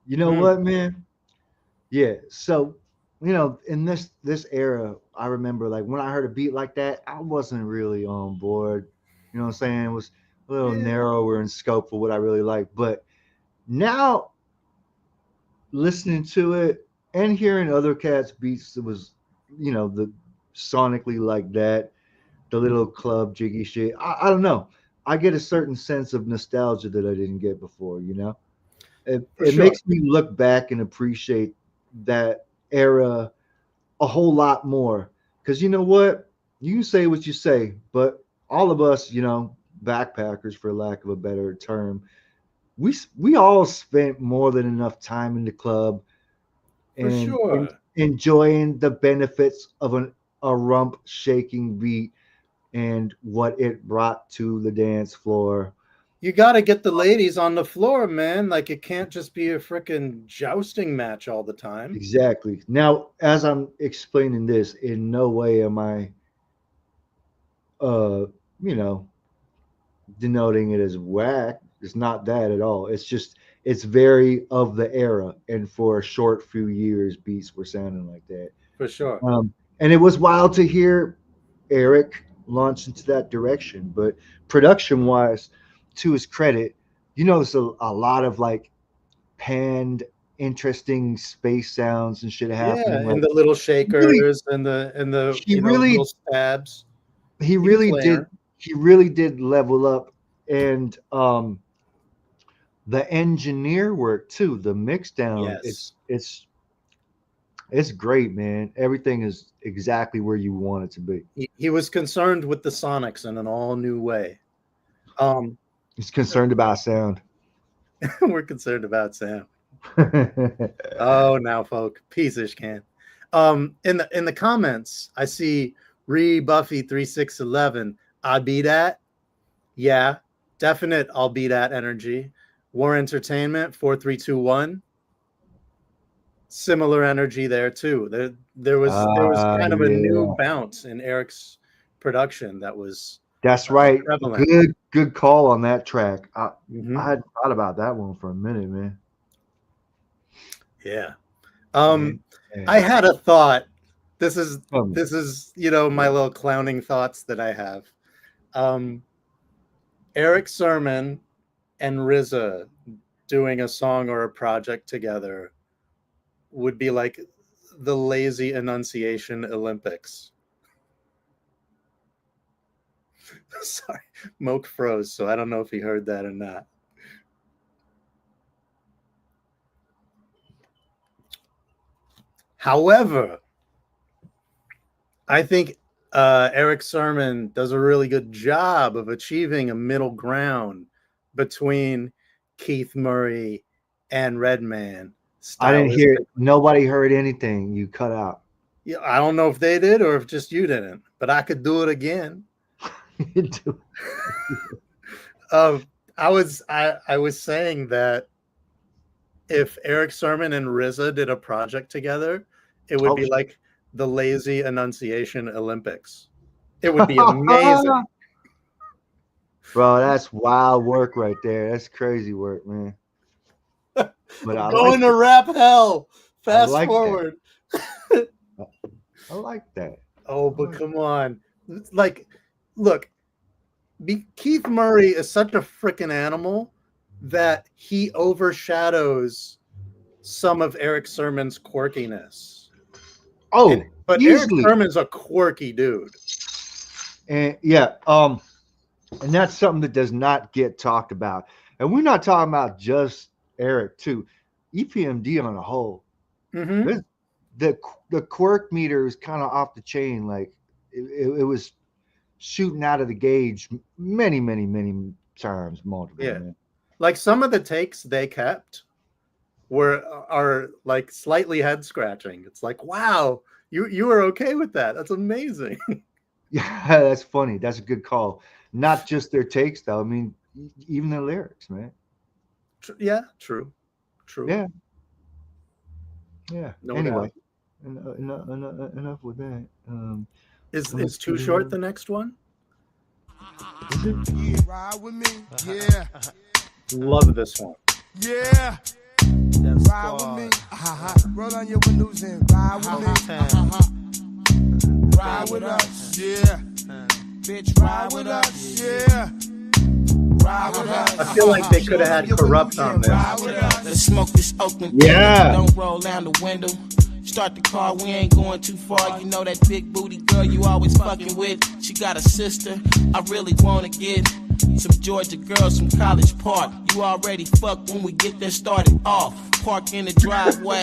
[SPEAKER 1] You know what, man? Yeah. So, in this era, I remember like when I heard a beat like that, I wasn't really on board. You know what I'm saying? It was a little narrower in scope for what I really like. But now, listening to it and hearing other cats' beats, it was, the sonically like that, the little club jiggy shit. I don't know. I get a certain sense of nostalgia that I didn't get before. It makes me look back and appreciate that era a whole lot more. Because you know what? You can say what you say, but all of us, backpackers, for lack of a better term, we all spent more than enough time in the club and enjoying the benefits of a rump shaking beat and what it brought to the dance floor.
[SPEAKER 2] You got to get the ladies on the floor, man. Like, it can't just be a freaking jousting match all the time.
[SPEAKER 1] Exactly. Now, as I'm explaining this, in no way am I, denoting it as whack. It's not that at all. It's just, it's very of the era. And for a short few years, beats were sounding like that.
[SPEAKER 2] For sure.
[SPEAKER 1] And it was wild to hear Eric launch into that direction. But production-wise, to his credit, you notice a lot of like panned, interesting space sounds and shit
[SPEAKER 2] Yeah,
[SPEAKER 1] happening.
[SPEAKER 2] and
[SPEAKER 1] Like,
[SPEAKER 2] the little shakers and the
[SPEAKER 1] he really
[SPEAKER 2] little stabs.
[SPEAKER 1] he
[SPEAKER 2] can
[SPEAKER 1] really
[SPEAKER 2] play
[SPEAKER 1] did
[SPEAKER 2] her.
[SPEAKER 1] he really did level up, and the engineer work too, the mix down,
[SPEAKER 2] Yes.
[SPEAKER 1] it's great, man. Everything is exactly where you want it to be.
[SPEAKER 2] He was concerned with the sonics in an all new way.
[SPEAKER 1] He's concerned about sound.
[SPEAKER 2] We're concerned about Sam. Oh, now folk, piece can. In the comments, I see Buffy 3611. I'd be that. Yeah, definite. I'll be that energy. War Entertainment 4321. Similar energy there too. There was kind of a new bounce in Eric's production that was
[SPEAKER 1] That's right.
[SPEAKER 2] prevalent.
[SPEAKER 1] Good call on that track. I
[SPEAKER 2] Mhm.
[SPEAKER 1] had thought about that one for a minute, man.
[SPEAKER 2] Yeah.
[SPEAKER 1] Yeah.
[SPEAKER 2] I had a thought. This is
[SPEAKER 1] Um,
[SPEAKER 2] my little clowning thoughts that I have. Eric Sermon and RZA doing a song or a project together would be like the lazy enunciation Olympics. Sorry, Moke froze, so I don't know if he heard that or not. However, I think Eric Sermon does a really good job of achieving a middle ground between Keith Murray and Redman.
[SPEAKER 1] I didn't hear it. Nobody heard anything. You cut out.
[SPEAKER 2] Yeah, I don't know if they did or if just you didn't, but I could do it again. I was saying that if Eric Sermon and RZA did a project together, it would be like the lazy enunciation Olympics. It would be amazing.
[SPEAKER 1] Bro, that's wild work right there. That's crazy work, man. But I
[SPEAKER 2] Going to rap hell. Fast forward.
[SPEAKER 1] I like that.
[SPEAKER 2] Oh, but come on. Like, look, Keith Murray is such a freaking animal that he overshadows some of Eric Sermon's quirkiness.
[SPEAKER 1] Oh,
[SPEAKER 2] but
[SPEAKER 1] easily.
[SPEAKER 2] Eric Sermon's a quirky dude.
[SPEAKER 1] And yeah, and that's something that does not get talked about. And we're not talking about just Eric too. EPMD on a whole.
[SPEAKER 2] Mm-hmm.
[SPEAKER 1] The quirk meter is kind of off the chain. Like it was shooting out of the gauge many times, multiple.
[SPEAKER 2] Yeah,
[SPEAKER 1] man.
[SPEAKER 2] Like some of the takes they kept are like slightly head scratching. It's like, wow, you were okay with that. That's amazing.
[SPEAKER 1] Yeah, that's funny. That's a good call. Not just their takes, though. I mean, even their lyrics, man.
[SPEAKER 2] Yeah, true.
[SPEAKER 1] Yeah.
[SPEAKER 2] No
[SPEAKER 1] anyway, enough with that.
[SPEAKER 2] Is Too Short the next one?
[SPEAKER 5] Yeah, ride with me. Yeah.
[SPEAKER 2] Love this one.
[SPEAKER 5] Yeah. Ride with me. Roll on your windows and ride with me. Ride with us. Yeah. Bitch, ride with us. Yeah.
[SPEAKER 2] I feel like they could have had Corrupt on this.
[SPEAKER 8] Let's smoke this Oakland.
[SPEAKER 1] Yeah.
[SPEAKER 8] Don't roll down the window. Start the car, we ain't going too far. You know that big booty girl you always fucking with. She got a sister. I really wanna get some Georgia girls from College Park. You already fucked when we get there started off. Park in the driveway.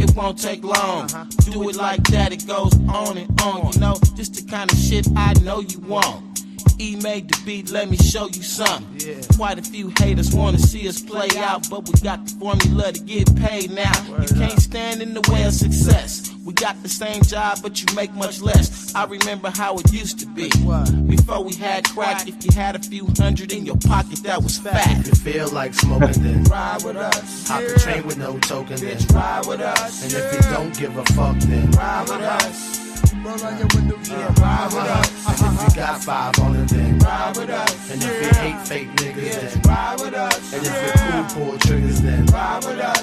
[SPEAKER 8] It won't take long. Do it like that, it goes on and on. You know, just the kind of shit I know you want. E made the beat, let me show you something. Yeah. Quite a few haters wanna see us play out, but we got the formula to get paid now. You can't stand in the way of success. We got the same job, but you make much less. I remember how it used to be. Before we had crack, if you had a few hundred in your pocket, that was fat.
[SPEAKER 9] If you feel like smoking, then
[SPEAKER 5] ride with us.
[SPEAKER 9] Hop the train with no token, then
[SPEAKER 5] ride with us.
[SPEAKER 9] And if you don't give a fuck, then
[SPEAKER 5] ride with us. Roll on your window, yeah, ride with us.
[SPEAKER 9] And if you got 5 on it, then
[SPEAKER 5] ride with us.
[SPEAKER 9] And if you hate fake niggas, then
[SPEAKER 5] ride with us.
[SPEAKER 9] And if you're cool, pull triggers, then
[SPEAKER 5] ride with us.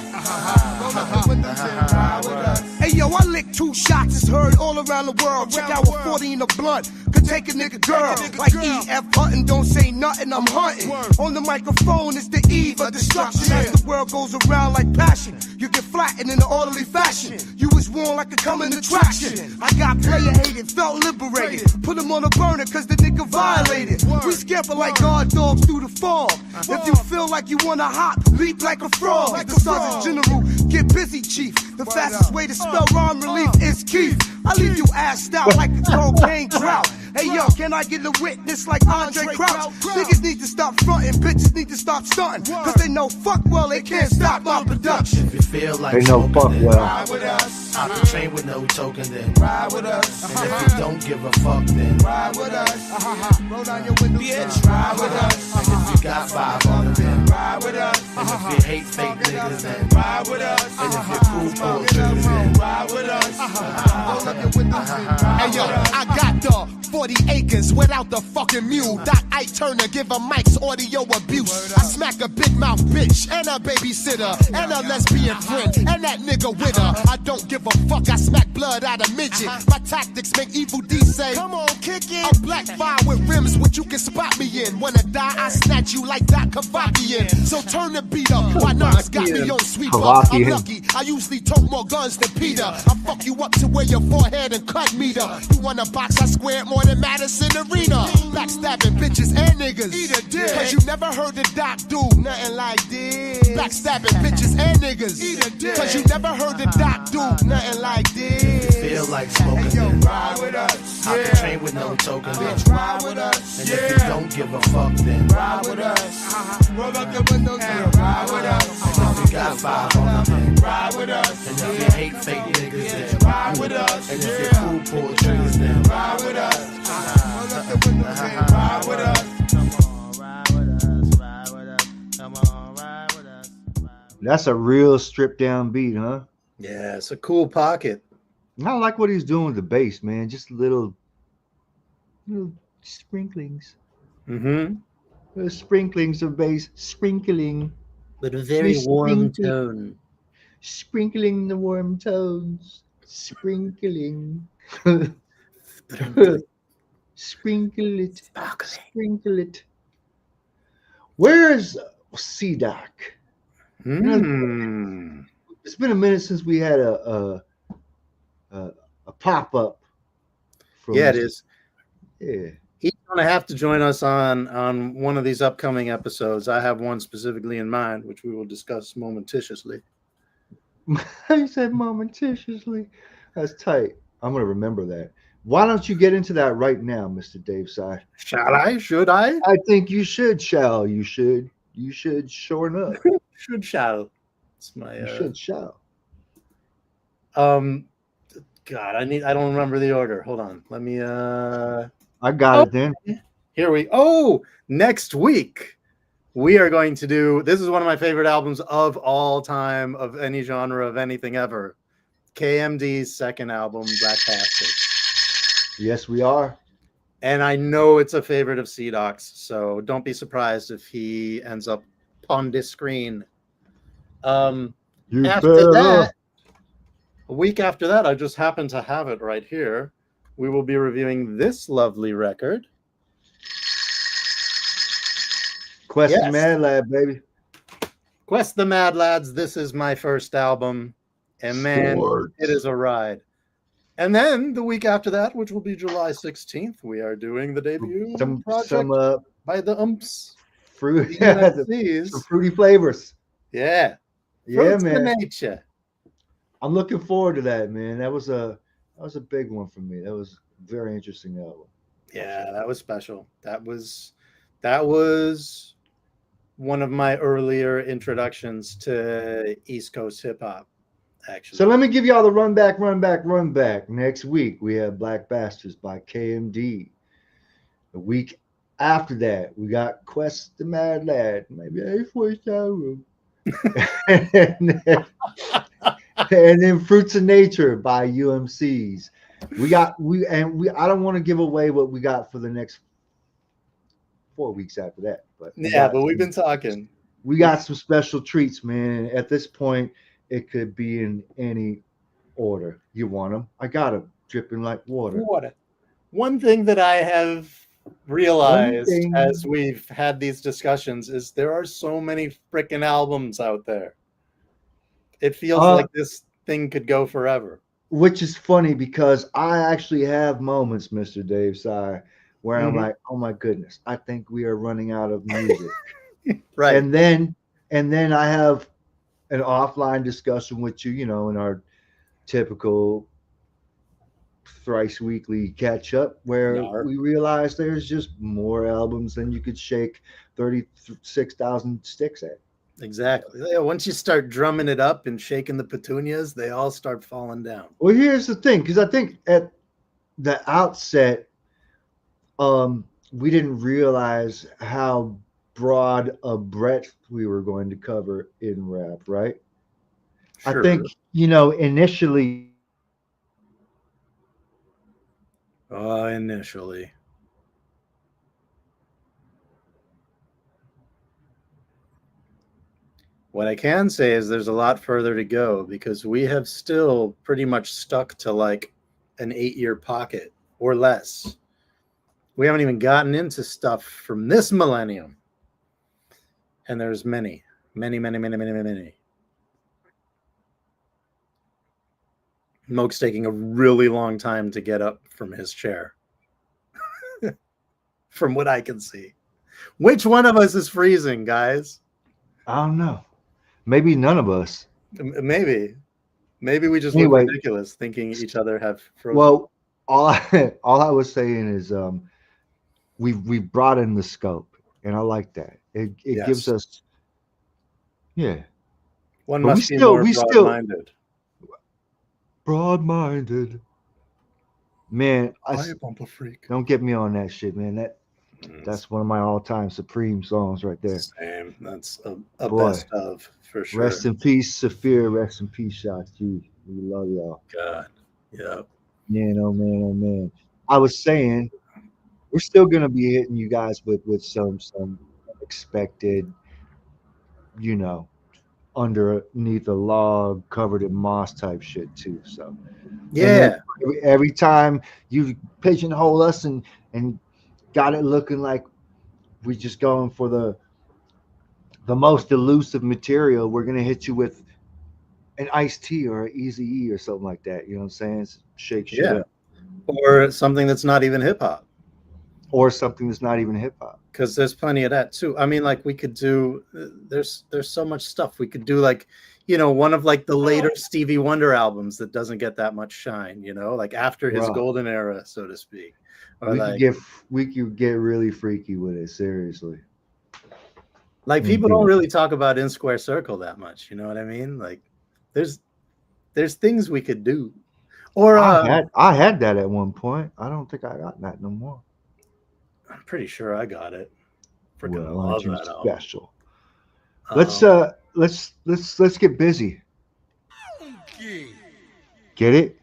[SPEAKER 5] Roll on your window, then ride with us. Hey yo, I lick 2 shots, it's heard all around the world. Check out what 40 in the blunt could take a nigga girl. Like E.F. Hutton, don't say nothing, I'm hunting. On the microphone, it's the eve of destruction. As the world goes around like passion, you get flattened in an orderly fashion. You was worn like a coming attraction. I got player hated, felt liberated. Put him on a burner cause the nigga violated. We scamper like guard dogs through the fog. If you feel like you wanna hop, leap like a frog. The Southern General, get busy, chief. The fastest way to spell rhyme relief is Keith. I leave you assed out like a cocaine drought. Hey yo, can I get a witness like Andre Crouch? Niggas need to stop frontin', bitches need to stop stuntin'. Cause they know fuck well they can't stop my production.
[SPEAKER 9] If you feel like
[SPEAKER 1] They know
[SPEAKER 9] smoking,
[SPEAKER 1] fuck
[SPEAKER 9] then
[SPEAKER 1] well.
[SPEAKER 9] ride with us. Hop the train with no token, then ride with us. And if you don't give a fuck, then ride with us.
[SPEAKER 5] Roll down your window,
[SPEAKER 9] Bitch, ride with us. And if you got 5 on them, then ride with us. And if you hate fake niggas, then ride with us. And if you're cool for triggers, then ride with us.
[SPEAKER 4] Hey yo, I got the 40 acres without the fucking mule. Doc Ike Turner give a Mike's audio abuse. I smack a big mouth bitch and a babysitter and a lesbian friend and that nigga with her. I don't give a fuck, I smack blood out of midget. My tactics make Evil D say, come on, kick it. A black fire with rims, which you can spot me in. Wanna die, I snatch you like Doc Cavacian. So turn the beat up, why Knox got me on sweeper. I'm
[SPEAKER 1] Cavacian.
[SPEAKER 4] lucky, I usually tote more guns than Peter. I fuck you up to where your forehead and cut meter. You wanna box, I square it more than Madison Arena. Backstabbing bitches and niggas. Eat a dick. Cause you never heard the Doc do nothing like this. Backstabbing bitches and niggas. Eat a dick. Cause you never heard the Doc do nothing like this.
[SPEAKER 9] Feel like smoking, then ride with us. Hop the train with no token, bitch, ride with us. And if you don't give a fuck, then ride with us.
[SPEAKER 5] roll up the windows,
[SPEAKER 9] And ride with us. And if you got 5 on them, then ride with us. And if you hate fake niggas, then ride with us. And if you're cool, pull triggers, then ride with us.
[SPEAKER 5] roll up the windows,
[SPEAKER 9] Ride with us.
[SPEAKER 1] That's a real stripped down beat, huh?
[SPEAKER 2] Yeah, it's a cool pocket.
[SPEAKER 1] I like what he's doing with the bass, man. Just little sprinklings.
[SPEAKER 2] Mm-hmm.
[SPEAKER 1] Little sprinklings of bass. Sprinkling.
[SPEAKER 2] But a very
[SPEAKER 1] Miss
[SPEAKER 2] warm
[SPEAKER 1] Sprinkle.
[SPEAKER 2] tone.
[SPEAKER 1] Sprinkling the warm tones. Sprinkling. Sprinkle it. Sprinkle it. Where's C-Doc?
[SPEAKER 2] Mm.
[SPEAKER 1] It's been a minute since we had a pop-up.
[SPEAKER 2] Yeah, it is.
[SPEAKER 1] Yeah.
[SPEAKER 2] He's going to have to join us on one of these upcoming episodes. I have one specifically in mind, which we will discuss momentarily.
[SPEAKER 1] He said momentarily. That's tight. I'm going to remember that. Why don't you get into that right now, Mr. Dave Side?
[SPEAKER 2] Shall I? Should I?
[SPEAKER 1] I think you should, shall. You should. You should, sure enough.
[SPEAKER 2] Shall. It's my
[SPEAKER 1] You should, shall.
[SPEAKER 2] God, I don't remember the order. Hold on. Let me
[SPEAKER 1] I got it then.
[SPEAKER 2] Next week we are going to do, this is one of my favorite albums of all time, of any genre, of anything ever. KMD's second album, Black Bastard.
[SPEAKER 1] Yes, we are.
[SPEAKER 2] And I know it's a favorite of C-Doc's, so don't be surprised if he ends up on this screen.
[SPEAKER 1] You
[SPEAKER 2] After
[SPEAKER 1] better.
[SPEAKER 2] that, a week after that, I just happen to have it right here. We will be reviewing this lovely record.
[SPEAKER 1] Quest
[SPEAKER 2] Yes.
[SPEAKER 1] Mad Lad, baby.
[SPEAKER 2] Quest the Mad Lads, this is my first album. And man,
[SPEAKER 1] Sports.
[SPEAKER 2] it is a ride. And then the week after that, which will be July 16th, we are doing the debut
[SPEAKER 1] Some
[SPEAKER 2] project by the Umps.
[SPEAKER 1] fruit,
[SPEAKER 2] The
[SPEAKER 1] some
[SPEAKER 2] UNCs.
[SPEAKER 1] fruity flavors.
[SPEAKER 2] Yeah.
[SPEAKER 1] Yeah,
[SPEAKER 2] Fruits of
[SPEAKER 1] man.
[SPEAKER 2] nature.
[SPEAKER 1] I'm looking forward to that, man. That was a big one for me. That was a very interesting album.
[SPEAKER 2] Yeah, that was special. That was one of my earlier introductions to East Coast hip hop, actually.
[SPEAKER 1] So let me give y'all the run back. Next week we have Black Bastards by KMD. The week after that, we got Quest the Mad Lad, maybe a 4-star room. and then Fruits of Nature by UMCs. I don't want to give away what we got for the next 4 weeks after that. But
[SPEAKER 2] we've been talking.
[SPEAKER 1] We got some special treats, man. At this point, it could be in any order. You want them? I got them, dripping like water.
[SPEAKER 2] One thing that I have realized
[SPEAKER 1] One thing-
[SPEAKER 2] as we've had these discussions is there are so many freaking albums out there. It feels like this thing could go forever.
[SPEAKER 1] Which is funny because I actually have moments, Mr. Dave Sy, where I'm
[SPEAKER 2] Mhm.
[SPEAKER 1] like, oh my goodness, I think we are running out of music.
[SPEAKER 2] Right.
[SPEAKER 1] And then I have an offline discussion with you, you know, in our typical thrice weekly catch up where
[SPEAKER 2] Yarp.
[SPEAKER 1] we realize there's just more albums than you could shake 36,000 sticks at.
[SPEAKER 2] Exactly. Yeah, once you start drumming it up and shaking the petunias, they all start falling down.
[SPEAKER 1] Well, here's the thing, because I think at the outset, we didn't realize how broad a breadth we were going to cover in rap, right?
[SPEAKER 2] Sure.
[SPEAKER 1] I think, you know, initially,
[SPEAKER 2] Initially. What I can say is there's a lot further to go because we have still pretty much stuck to like an 8-year pocket or less. We haven't even gotten into stuff from this millennium. And there's many. Moke's taking a really long time to get up from his chair. From what I can see. Which one of us is freezing, guys?
[SPEAKER 1] I don't know. Maybe none of us.
[SPEAKER 2] Maybe we just
[SPEAKER 1] Anyway.
[SPEAKER 2] look ridiculous thinking each other have frozen.
[SPEAKER 1] Well, all I was saying is we've brought in the scope, and I like that. It
[SPEAKER 2] Yes.
[SPEAKER 1] gives us, yeah,
[SPEAKER 2] One
[SPEAKER 1] but
[SPEAKER 2] must be more broad-minded.
[SPEAKER 1] broad-minded. Man,
[SPEAKER 2] a bumper freak.
[SPEAKER 1] don't get me on that shit, man. That's one of my all-time supreme songs right there.
[SPEAKER 2] Same. That's a
[SPEAKER 1] Boy.
[SPEAKER 2] best of for sure.
[SPEAKER 1] Rest in peace, Saphir. Rest in peace, Shotzi. We love y'all.
[SPEAKER 2] God. Yeah.
[SPEAKER 1] Man, oh man, oh man. I was saying we're still gonna be hitting you guys with some unexpected, you know, underneath a log covered in moss type shit too. So
[SPEAKER 2] Yeah.
[SPEAKER 1] every time you pigeonhole us and got it looking like we just going for the most elusive material, we're gonna hit you with an iced tea or an Easy E or something like that. You know what I'm saying? It's shake shit
[SPEAKER 2] Yeah.
[SPEAKER 1] up.
[SPEAKER 2] Or something that's not even hip hop.
[SPEAKER 1] Or something that's not even hip hop.
[SPEAKER 2] Because there's plenty of that too. I mean, like we could do. There's so much stuff we could do. Like, you know, one of like the later Stevie Wonder albums that doesn't get that much shine. You know, like after his
[SPEAKER 1] Right.
[SPEAKER 2] golden era, so to speak. Or
[SPEAKER 1] We
[SPEAKER 2] like,
[SPEAKER 1] could get really freaky with it, seriously.
[SPEAKER 2] like people
[SPEAKER 1] Mhm.
[SPEAKER 2] don't really talk about In Square Circle that much. You know what I mean? Like, there's things we could do. Or
[SPEAKER 1] I had that at one point. I don't think I got that no more.
[SPEAKER 2] I'm pretty sure I got it. Freaking
[SPEAKER 1] Well,
[SPEAKER 2] love
[SPEAKER 1] aren't you
[SPEAKER 2] that album.
[SPEAKER 1] special? Let's get busy. Get it?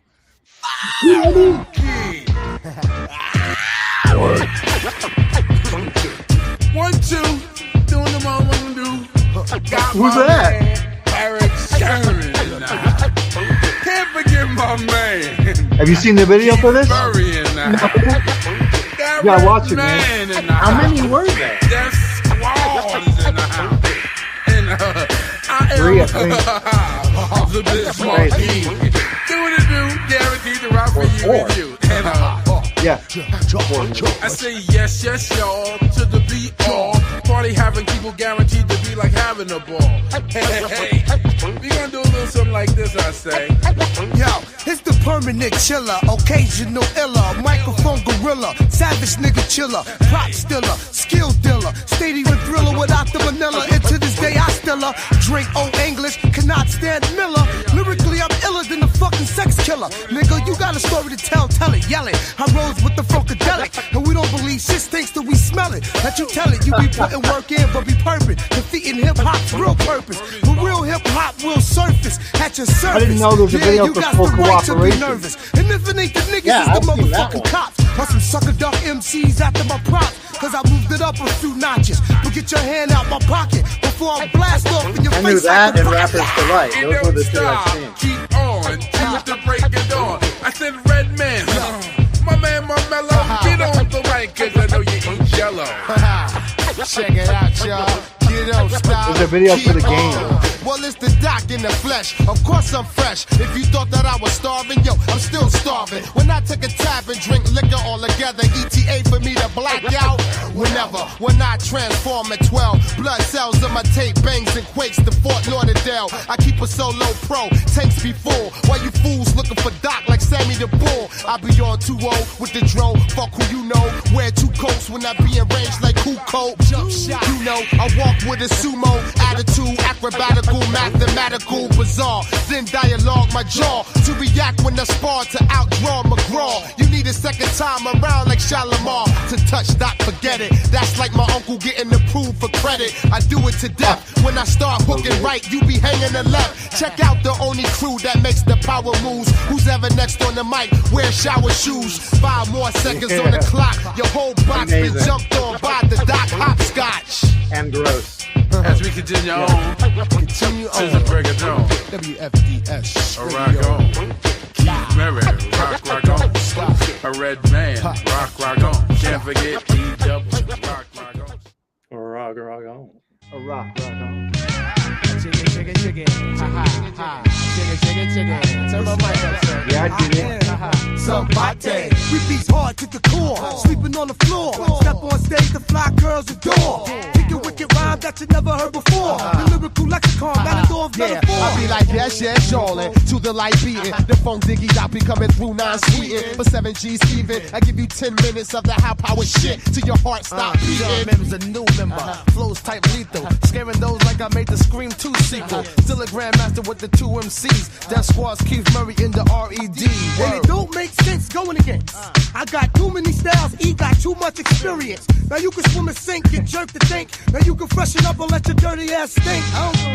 [SPEAKER 4] One, two, doing the all I'm gonna do. Got
[SPEAKER 2] Who's
[SPEAKER 4] my
[SPEAKER 2] that?
[SPEAKER 4] man, Eric Sherman. Can't forget my man.
[SPEAKER 1] Have you seen the video for this?
[SPEAKER 4] Murray in the house.
[SPEAKER 1] You gotta watch it, man.
[SPEAKER 4] In the
[SPEAKER 2] How
[SPEAKER 4] house.
[SPEAKER 2] many were there?
[SPEAKER 4] There's squads in the house. And I am
[SPEAKER 1] 3, I think.
[SPEAKER 4] of the Bismarck King. Do what it do, guaranteed to rock for you and you. And
[SPEAKER 1] Yeah.
[SPEAKER 4] I say yes, yes, y'all, to the beat all. Party having people guaranteed to be like having a ball. Hey, hey, hey. We gonna do a little something like this, I say.
[SPEAKER 5] Yo, it's the permanent chiller, occasional iller, microphone gorilla, savage nigga chiller, prop stiller, skill dealer, stadium thriller without the vanilla. And to this day I still drink old English, cannot stand Miller. Lyrically I'm iller than the fucking sex killer. Nigga, you got a story to tell it, yell it. I rose with the funkadelic, and we don't believe shit stinks till we smell it. Let you tell it, you be putting work in, but be perfect. Defeating hip hop's real purpose. But real hip hop will surface at your surface.
[SPEAKER 1] I didn't know there was a video
[SPEAKER 5] you
[SPEAKER 1] for
[SPEAKER 5] got
[SPEAKER 1] full
[SPEAKER 5] the right to be
[SPEAKER 1] cooperation.
[SPEAKER 5] nervous. And if it ain't the niggas,
[SPEAKER 2] Yeah,
[SPEAKER 5] it's the
[SPEAKER 2] I've seen that
[SPEAKER 5] motherfucking
[SPEAKER 2] one.
[SPEAKER 5] cops. Or some sucker duck MCs after my props. cause I moved it up a few notches. But get your hand out my pocket before I blast off in your
[SPEAKER 2] I
[SPEAKER 5] face.
[SPEAKER 2] knew that
[SPEAKER 5] like a
[SPEAKER 2] and
[SPEAKER 5] rocket.
[SPEAKER 2] Rapper's Delight. Those were the two I've seen.
[SPEAKER 10] Keep on, till the break of dawn. I said, Red Man, my man, my mellow, get on the mic, cause I know you eat jello.
[SPEAKER 4] Check it out, y'all. You don't stop.
[SPEAKER 1] There's a video for the game.
[SPEAKER 4] Well, it's the doc in the flesh. Of course I'm fresh. If you thought that I was starving, yo, I'm still starving. When I take a tab and drink liquor all together, ETA for me to black out. Whenever, when I transform at 12, blood cells in my tape bangs and quakes to Fort Lauderdale. I keep a solo pro, tanks be full. While you fools looking for Doc like Sammy the Bull. I be on 2-0 with the drone. Fuck who you know. Wear two coats when I be in range like who coat. Jump shot. You know, I walk with a sumo attitude, acrobatical, mathematical, bizarre. Then dialogue my jaw to react when I spar to outdraw McGraw. You need a second time around like Shalimar to touch Doc, forget it. That's like my uncle getting approved for credit. I do it to death. When I start hooking right, you be hanging the left. Check out the only crew that makes the power moves. Who's ever next on the mic? Wear shower shoes. 5 more seconds on the clock. Your whole box been
[SPEAKER 2] Amazing.
[SPEAKER 4] jumped on by the Doc hopscotch.
[SPEAKER 2] And gross.
[SPEAKER 10] As we continue on,
[SPEAKER 4] Continue
[SPEAKER 10] to the break of dawn.
[SPEAKER 4] WFDS.
[SPEAKER 10] Rock on. Keith Murray, rock on. A Red Man, rock on. Can't forget E-double, rock on.
[SPEAKER 2] Rock on.
[SPEAKER 1] A rock on.
[SPEAKER 8] Chicken. Ha ha ha. Chicken. Turn my mic up, sir.
[SPEAKER 1] Yeah, I did it.
[SPEAKER 5] Somebody. We beats hard to the core. Sleeping on the floor. Step on stage, the fly girls adore. Kicking wicked rhyme that you never heard before. The lyrical lexicon, that is all metaphor.
[SPEAKER 4] I be like, yes, Charlie, to the light beating. The phone diggy dot be coming through 9 sweetin'. For 7 G's even, I give you 10 minutes of the high power shit till your heart stop
[SPEAKER 7] John
[SPEAKER 4] beating.
[SPEAKER 7] Mims, a new member. Flows type lethal. Scaring those like I made the Scream 2 sequel. Still a grandmaster with the 2 MCs. Death Squad's Keith Murray in the R.E.D.
[SPEAKER 5] And it don't make sense going against. I got too many styles, E got too much experience. Now you can swim and sink, get jerked to think. Now you can freshen up and let your dirty ass stink. I don't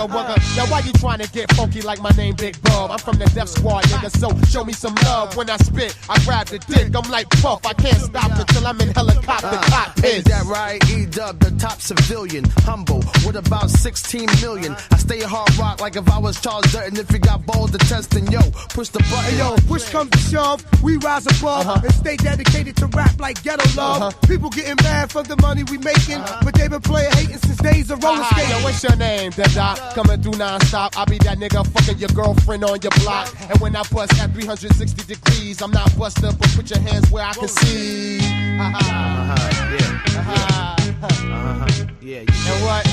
[SPEAKER 4] Wugga. Now why you trying to get funky like my name Big Bub? I'm from the Death Squad, nigga, so show me some love. When I spit, I grab the dick. I'm like Puff, I can't stop until I'm in helicopter cockpit.
[SPEAKER 7] Is that right? E-Dub, the top civilian. Humble, with about 16 million. I stay hard rock like if I was Charles Durton. If you got balls to test, then yo, push the button.
[SPEAKER 5] Hey, yo, push comes to shove, we rise above and stay dedicated to rap like ghetto love. People getting mad for the money we making, but they been playing hating since days of roller skating.
[SPEAKER 4] Yo, what's your name? The Doc, coming through non-stop. I be that nigga fucking your girlfriend on your block. And when I bust at 360 degrees, I'm not busted, but put your hands where I can see.
[SPEAKER 7] Yeah.
[SPEAKER 4] And what?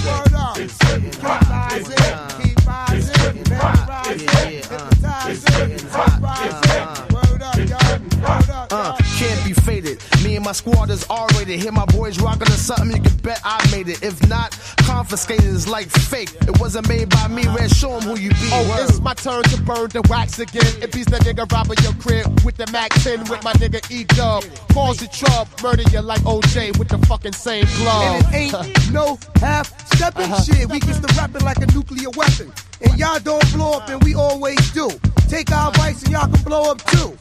[SPEAKER 5] Word up. Keep rising, keep rising, never rising, hypnotizing, keep rising. Word up, y'all. Word up, y'all.
[SPEAKER 7] Can't be faded. Me and my squad is R-rated. Hear my boys rocking to something, you can bet I made it. If not, confiscated is like fake. It wasn't made by me, Red, show 'em who you be.
[SPEAKER 4] Oh,
[SPEAKER 7] Word.
[SPEAKER 4] it's my turn to burn the wax again. If he's the nigga robbing your crib with the Mac 10 with my nigga E-Dub. Cause you trouble, murder you like OJ with the fucking same glove.
[SPEAKER 5] And it ain't no half-stepping shit. We get to rapping like a nuclear weapon. And y'all don't blow up, and we always do. Take our advice, and y'all can blow up too.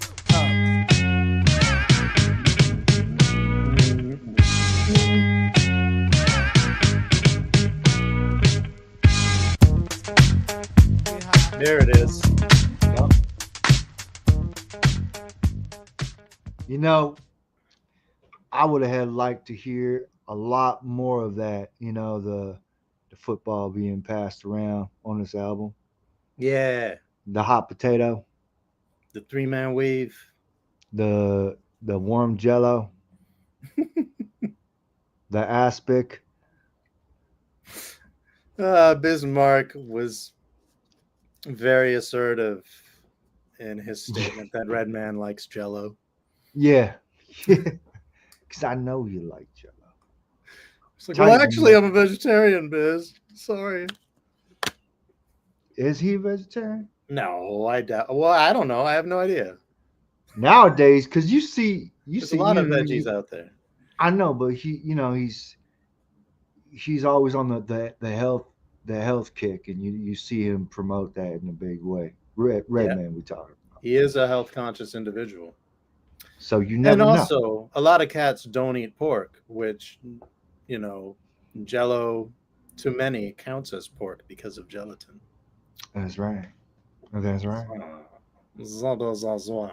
[SPEAKER 2] There it is.
[SPEAKER 1] You know, I would have liked to hear a lot more of that. You know, the football being passed around on this album,
[SPEAKER 2] Yeah.
[SPEAKER 1] the hot potato,
[SPEAKER 2] The 3-man weave.
[SPEAKER 1] the warm jello, the aspic.
[SPEAKER 2] Bismarck was very assertive in his statement that Red Man likes Jello.
[SPEAKER 1] Yeah, because I know you like jello.
[SPEAKER 2] It's like, well, actually, I'm a vegetarian, Biz. Sorry.
[SPEAKER 1] Is he a vegetarian
[SPEAKER 2] No, I doubt. Well, I don't know. I have no idea.
[SPEAKER 1] nowadays? Because you see
[SPEAKER 2] There's a lot of veggies out there.
[SPEAKER 1] I know, but he, you know, he's he's always on the health kick, and you see him promote that in a big way. Redman, we talking about.
[SPEAKER 2] He is a health conscious individual.
[SPEAKER 1] So you never
[SPEAKER 2] And
[SPEAKER 1] know.
[SPEAKER 2] also, a lot of cats don't eat pork, which, you know, Jello to many counts as pork because of gelatin.
[SPEAKER 1] That's right. That's right.
[SPEAKER 2] Zazazazwa.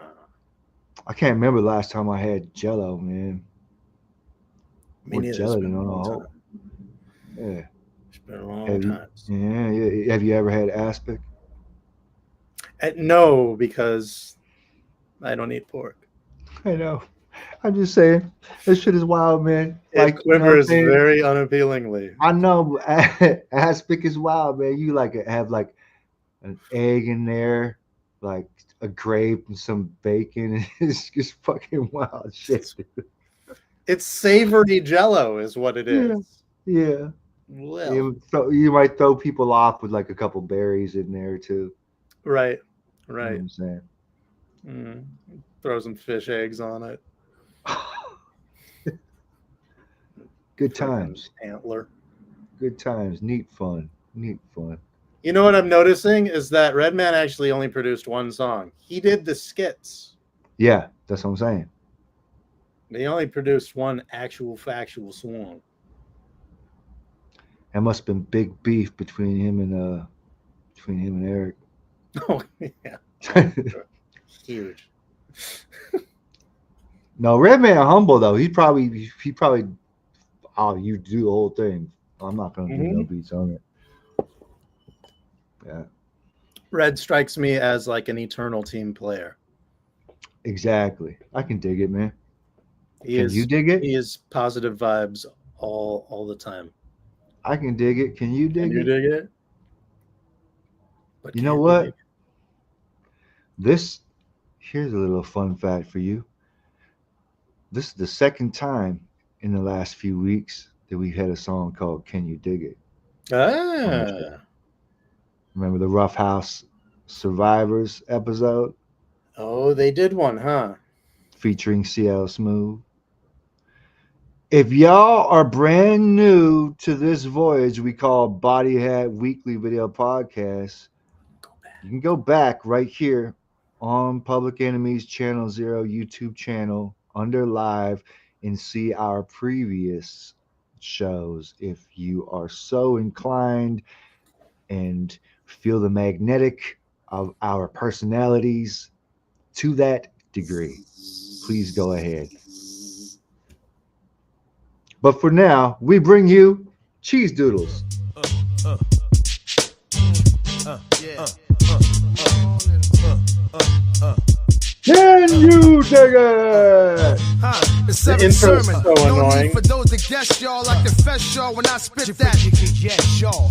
[SPEAKER 1] I can't remember the last time I had Jello, man.
[SPEAKER 2] Me
[SPEAKER 1] Or
[SPEAKER 2] neither. It's
[SPEAKER 1] gelatin
[SPEAKER 2] been a
[SPEAKER 1] on a
[SPEAKER 2] long
[SPEAKER 1] whole.
[SPEAKER 2] time.
[SPEAKER 1] Yeah.
[SPEAKER 2] It's been a long
[SPEAKER 1] Have you,
[SPEAKER 2] time.
[SPEAKER 1] yeah. Have you ever had aspic?
[SPEAKER 2] No, because I don't eat pork.
[SPEAKER 1] I know. I'm just saying. This shit is wild, man.
[SPEAKER 2] It
[SPEAKER 1] you know what I'm
[SPEAKER 2] quivers
[SPEAKER 1] saying?
[SPEAKER 2] very unappealingly.
[SPEAKER 1] I know. Aspic is wild, man. You like have like an egg in there, like a grape and some bacon. It's just fucking wild shit.
[SPEAKER 2] It's savory Jello, is what it is.
[SPEAKER 1] Yeah.
[SPEAKER 2] Well,
[SPEAKER 1] You might throw people off with like a couple berries in there too.
[SPEAKER 2] right,
[SPEAKER 1] You know
[SPEAKER 2] right.
[SPEAKER 1] what I'm saying?
[SPEAKER 2] Throw some fish eggs on it.
[SPEAKER 1] Good
[SPEAKER 2] Frickin'
[SPEAKER 1] times.
[SPEAKER 2] Antler.
[SPEAKER 1] Good times. Neat fun.
[SPEAKER 2] You know what I'm noticing is that Redman actually only produced one song. He did the skits.
[SPEAKER 1] Yeah, that's what I'm saying.
[SPEAKER 2] He only produced one actual factual song.
[SPEAKER 1] That must have been big beef between him and Eric.
[SPEAKER 2] Oh yeah, huge.
[SPEAKER 1] No, Redman humble though. He probably oh, you do the whole thing. I'm not gonna do no beats on it. Yeah.
[SPEAKER 2] Red strikes me as like an eternal team player.
[SPEAKER 1] Exactly. I can dig it, man.
[SPEAKER 2] Can
[SPEAKER 1] you dig it?
[SPEAKER 2] He is positive vibes all the time.
[SPEAKER 1] I can dig it. Can you dig
[SPEAKER 2] Can you
[SPEAKER 1] it?
[SPEAKER 2] dig it? But
[SPEAKER 1] You know
[SPEAKER 2] can
[SPEAKER 1] what?
[SPEAKER 2] dig
[SPEAKER 1] Here's a little fun fact for you. This is the second time in the last few weeks that we've had a song called Can You Dig It?
[SPEAKER 2] it? Ah.
[SPEAKER 1] Remember the Rough House Survivors episode
[SPEAKER 2] Oh, they did one, huh?
[SPEAKER 1] featuring CL Smooth? If y'all are brand new to this voyage we call Body Hat Weekly Video Podcast, you can go back right here on Public Enemy's Channel 0 YouTube channel under live and see our previous shows if you are so inclined and feel the magnetic of our personalities to that degree. Please go ahead. But for now, we bring you Cheese Doodles. Can you dig it?
[SPEAKER 5] The seventh
[SPEAKER 2] intro's
[SPEAKER 5] sermon.
[SPEAKER 2] so
[SPEAKER 5] No
[SPEAKER 2] annoying.
[SPEAKER 5] need for those to guess y'all. I confess y'all when I spit that.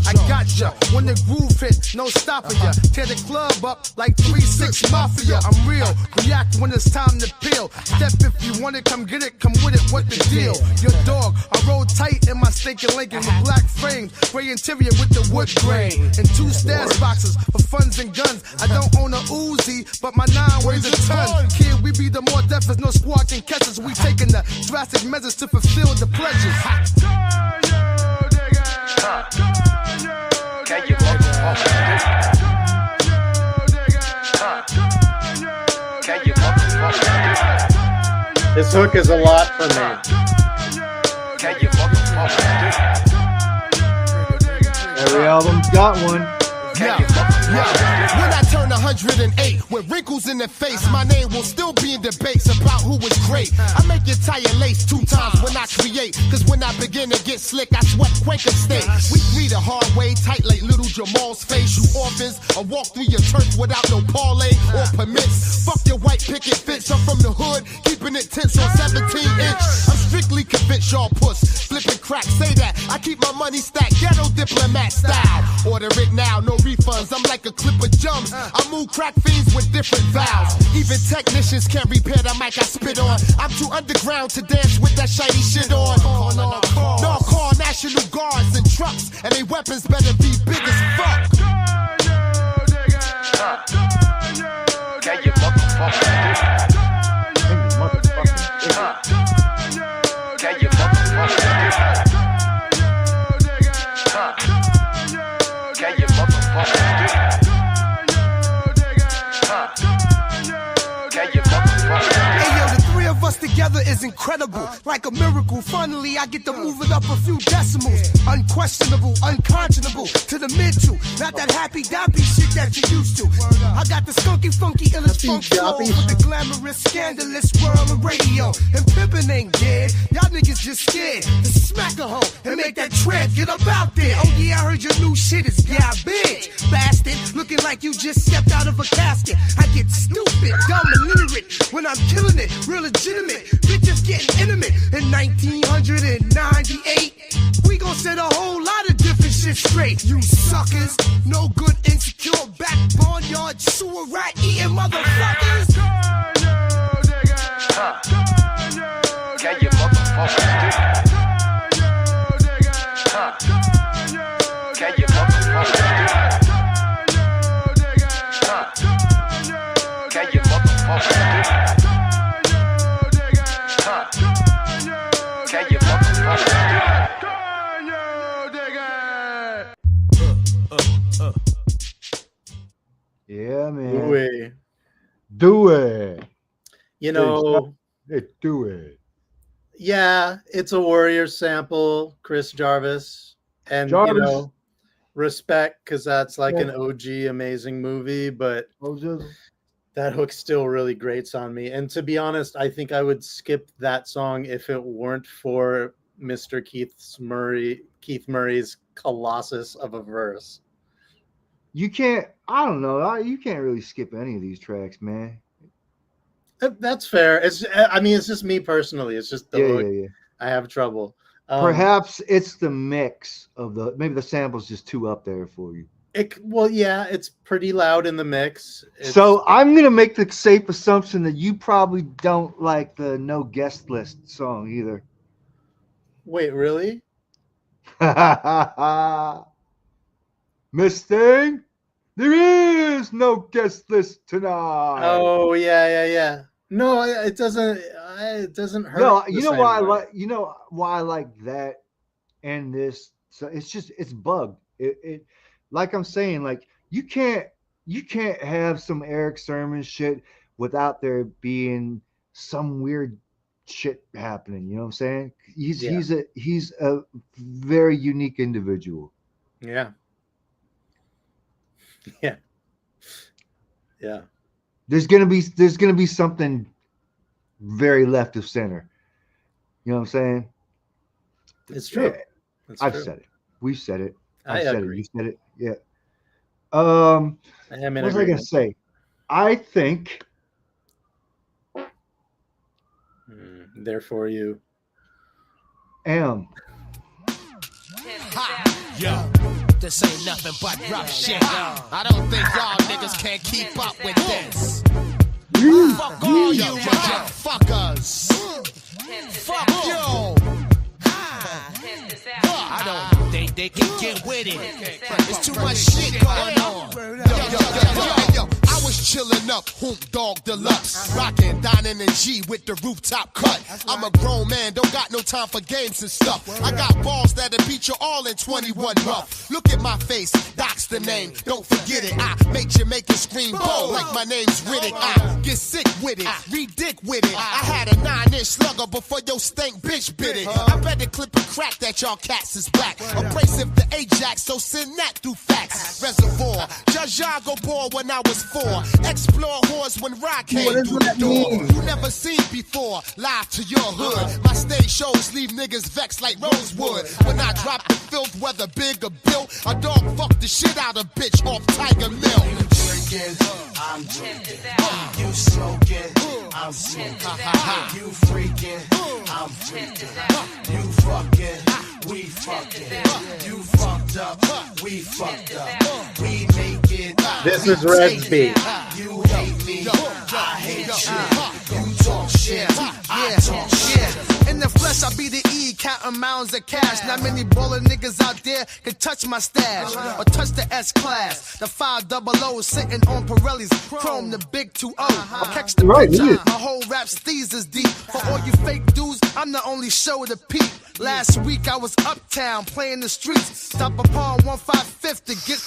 [SPEAKER 5] I got ya. When the groove hit, no stopping ya. Tear the club up like 3-6 Mafia. I'm real. React when it's time to peel. Step if you want it, come get it, come with it. What the deal? Your dog. I roll tight in my stinking Lincoln with black frames, gray interior with the wood grain, and 2 stash boxes for funds and guns. I don't own a Uzi, but my 9 weighs a ton. Kid, we be the more deaf as no squad can catch us. We taking the drastic measures to fulfill the pledges.
[SPEAKER 2] This hook is a lot for me.
[SPEAKER 1] Every album's got one.
[SPEAKER 5] When I turn 108 with wrinkles in the face, my name will still be in debates about who was great. I make your tire lace 2 times when I create, cause when I begin to get slick, I sweat Quaker State. We read the hard way, tight like little Jamal's face. You orphans, I walk through your turf without no parlay or permits. Fuck your white picket fence, I'm from the hood, keeping it tense on 17-inch. I'm strictly convinced y'all puss, flipping crack, say that. I keep my money stacked, ghetto diplomat style. Order it now, no refunds, I'm like a clip of jumps. I move crack fiends with different valves. Even technicians can't repair the mic I spit on. I'm too underground to dance with that shiny shit on. No, call National Guards and trucks, and they weapons better be big as fuck.
[SPEAKER 7] Can you motherfucker? Can you motherfucker?
[SPEAKER 5] together is incredible, like a miracle. Finally, I get to move it up a few decimals. Unquestionable, unconscionable, to the mid to. Not that happy dappy shit that you used to. I got the skunky, funky, illest funk flow with the glamorous, scandalous world of radio. And pimpin' ain't dead. Y'all niggas just scared to smack a hoe and make that trip. Get up out there. Oh yeah, I heard your new shit is garbage. Bastard, looking like you just stepped out of a casket. I get stupid, dumb, illiterate when I'm killing it. Real legitimate, bitches getting intimate. In 1998, we gon' set a whole lot of different shit straight. You suckers, no good, insecure, backbone yard, sewer rat eating motherfuckers.
[SPEAKER 11] Can you motherfuckers do? Can you motherfuckers do? Can you motherfuckers do? Can you motherfuckers do?
[SPEAKER 1] Yeah, man.
[SPEAKER 2] Do it.
[SPEAKER 1] Do it.
[SPEAKER 2] You know,
[SPEAKER 1] Do it.
[SPEAKER 2] yeah, it's a Warrior sample, Chris Jarvis. And,
[SPEAKER 1] Jarvis.
[SPEAKER 2] you know, respect, because that's like an OG amazing movie, but that hook still really grates on me. And to be honest, I think I would skip that song if it weren't for Mr. Keith Murray's colossus of a verse.
[SPEAKER 1] You can't, I don't know. You can't really skip any of these tracks, man.
[SPEAKER 2] That's fair. It's just me personally. It's just the hook.
[SPEAKER 1] Yeah.
[SPEAKER 2] I have trouble.
[SPEAKER 1] Perhaps it's the mix of maybe the sample's just too up there for you.
[SPEAKER 2] It's pretty loud in the mix.
[SPEAKER 1] So I'm going to make the safe assumption that you probably don't like the No Guest List song either.
[SPEAKER 2] Wait, really?
[SPEAKER 1] Miss Thing, there is no guest list tonight.
[SPEAKER 2] Oh yeah. No, it doesn't. It doesn't hurt.
[SPEAKER 1] No, you know why I like. You know why I like that and this. So it's bugged. It like I'm saying, like you can't have some Eric Sermon shit without there being some weird shit happening. You know what I'm saying? He's a very unique individual.
[SPEAKER 2] Yeah.
[SPEAKER 1] There's gonna be something very left of center. You know what I'm saying?
[SPEAKER 2] It's true.
[SPEAKER 1] I've said it. We've said it.
[SPEAKER 2] I agree.
[SPEAKER 1] You said it. Yeah. What was I gonna say? I think.
[SPEAKER 2] Therefore, you.
[SPEAKER 1] Am.
[SPEAKER 8] Yo, this ain't nothing but rough shit. I don't think y'all niggas can keep up with this. Fuck all you motherfuckers. Fuck you. I don't think they can get with it. There's too much shit going on. Yo, I was chillin' up, Hoop Dog Deluxe. Rockin', dining and G with the rooftop cut. I'm a grown man, don't got no time for games and stuff. I got balls that'll beat you all in 21 rough. Look at my face, Doc's the name, don't forget it. I make Jamaican scream bold like my name's Riddick. I get sick with it, re-dick with it. I had a 9-inch slugger before your stank bitch bit it. I bet the clip and crack that y'all cats is whack. Abrasive the Ajax, so send that through facts. Reservoir, Judge go ball when I was 4. Explore whores when Rock came through the door. You never seen before, live to your hood. My stage shows leave niggas vexed like Rosewood. When I drop the filth, whether big or built, a dog fuck the shit out of bitch off Tiger Mill.
[SPEAKER 9] Drinking, I'm drinking. You smoking, I'm smoking. You freaking, I'm freaking. You fucking, we fucking. You fucked up, we fucked up. We make it.
[SPEAKER 2] This is Red's beat.
[SPEAKER 9] You hate me, I hate you. You talk shit, I talk shit.
[SPEAKER 5] In the flesh, I be the E, counting mounds of cash. Not many baller niggas out there can touch my stash or touch the S class. The 500 sitting on Pirelli's chrome, the big 2-0. Or catch the picture. My whole rap steez is deep. For all you fake dudes, I'm the only show to peep. Last week I was uptown playing the streets. Stop upon 155th to get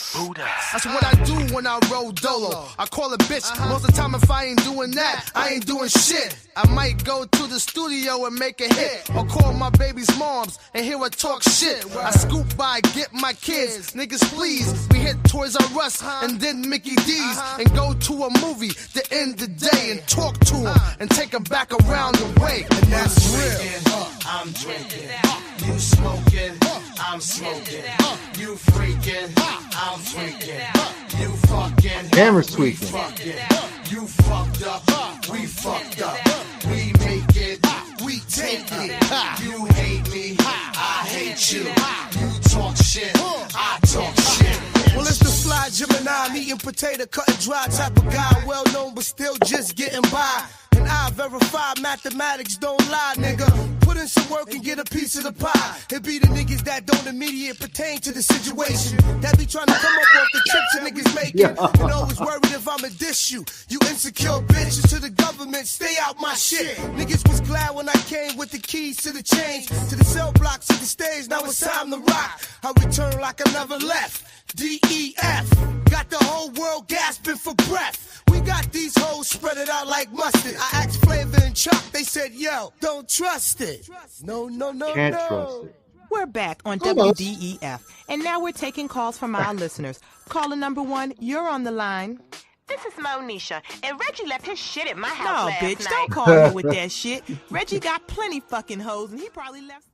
[SPEAKER 5] That's what I do when I roll dolo. I call a bitch. Most of the time if I ain't doing that, I ain't doing shit. I might go to the studio and make a hit, or call my baby's moms and hear her talk shit. I scoop by, get my kids, niggas please. We hit Toys R Us and then Mickey D's and go to a movie to end the day and talk to them and take them back around the way. And that's real.
[SPEAKER 9] I'm drinking, you smoking, I'm smoking, you freaking, I'm freaking, you fucking,
[SPEAKER 1] Camera tweaking.
[SPEAKER 9] you fucked up, we fucked up, we make it, we take it, you hate me, I hate you, you talk shit, I talk shit.
[SPEAKER 5] Well, it's the fly Gemini, I'm eating potato, cutting dry type of guy, well known but still just getting by. And I verify mathematics don't lie, nigga. Put in some work and get a piece of the pie. It be the niggas that don't immediately pertain to the situation, that be trying to come up off the chips that niggas making. And always worried if I'ma diss you. You insecure bitches to the government, stay out my shit. Niggas was glad when I came with the keys to the change, to the cell blocks, to the stage, now it's time to rock. I return like I never left. DEF, got the whole world gasping for breath. We got these hoes spread it out like mustard. I asked Flavor and Chuck, they said, yo, don't trust it. No,
[SPEAKER 1] Can't trust it.
[SPEAKER 12] We're back on WDEF, and now we're taking calls from our listeners. Caller number 1, you're on the line.
[SPEAKER 13] This is Monisha, and Reggie left his shit at my house
[SPEAKER 12] No,
[SPEAKER 13] last
[SPEAKER 12] bitch,
[SPEAKER 13] night.
[SPEAKER 12] don't call me with that shit. Reggie got plenty fucking hoes, and he probably left.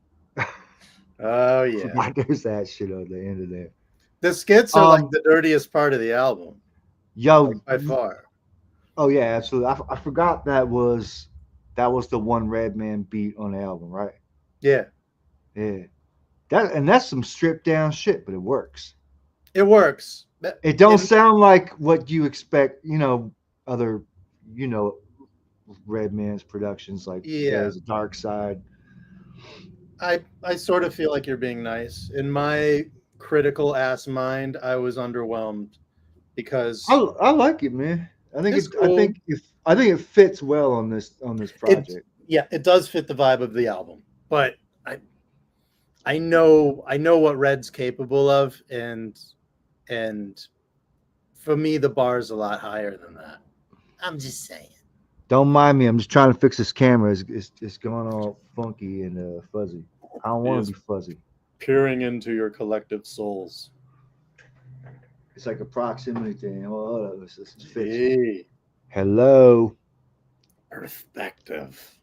[SPEAKER 2] Oh, yeah.
[SPEAKER 1] Why there's that shit on the end of there?
[SPEAKER 2] The skits are like the dirtiest part of the album.
[SPEAKER 1] Yo,
[SPEAKER 2] like, by far.
[SPEAKER 1] Oh yeah, absolutely. I forgot that was the one Redman beat on the album, right?
[SPEAKER 2] Yeah.
[SPEAKER 1] That's some stripped down shit, but it works.
[SPEAKER 2] It works.
[SPEAKER 1] It don't sound like what you expect, other, Redman's productions, like There's a Dark Side.
[SPEAKER 2] I sort of feel like you're being nice. In my critical ass mind, I was underwhelmed because
[SPEAKER 1] I like it, man. I think
[SPEAKER 2] cool.
[SPEAKER 1] I think it fits well on this project.
[SPEAKER 2] It does fit the vibe of the album. But I know what Red's capable of, and for me the bar's a lot higher than that. I'm just saying.
[SPEAKER 1] Don't mind me. I'm just trying to fix this camera. It's going all funky and fuzzy. I don't want to be fuzzy.
[SPEAKER 2] Peering into your collective souls.
[SPEAKER 1] It's like a proximity thing. Oh, let's fix
[SPEAKER 2] it.
[SPEAKER 1] Hello.
[SPEAKER 2] Perspective.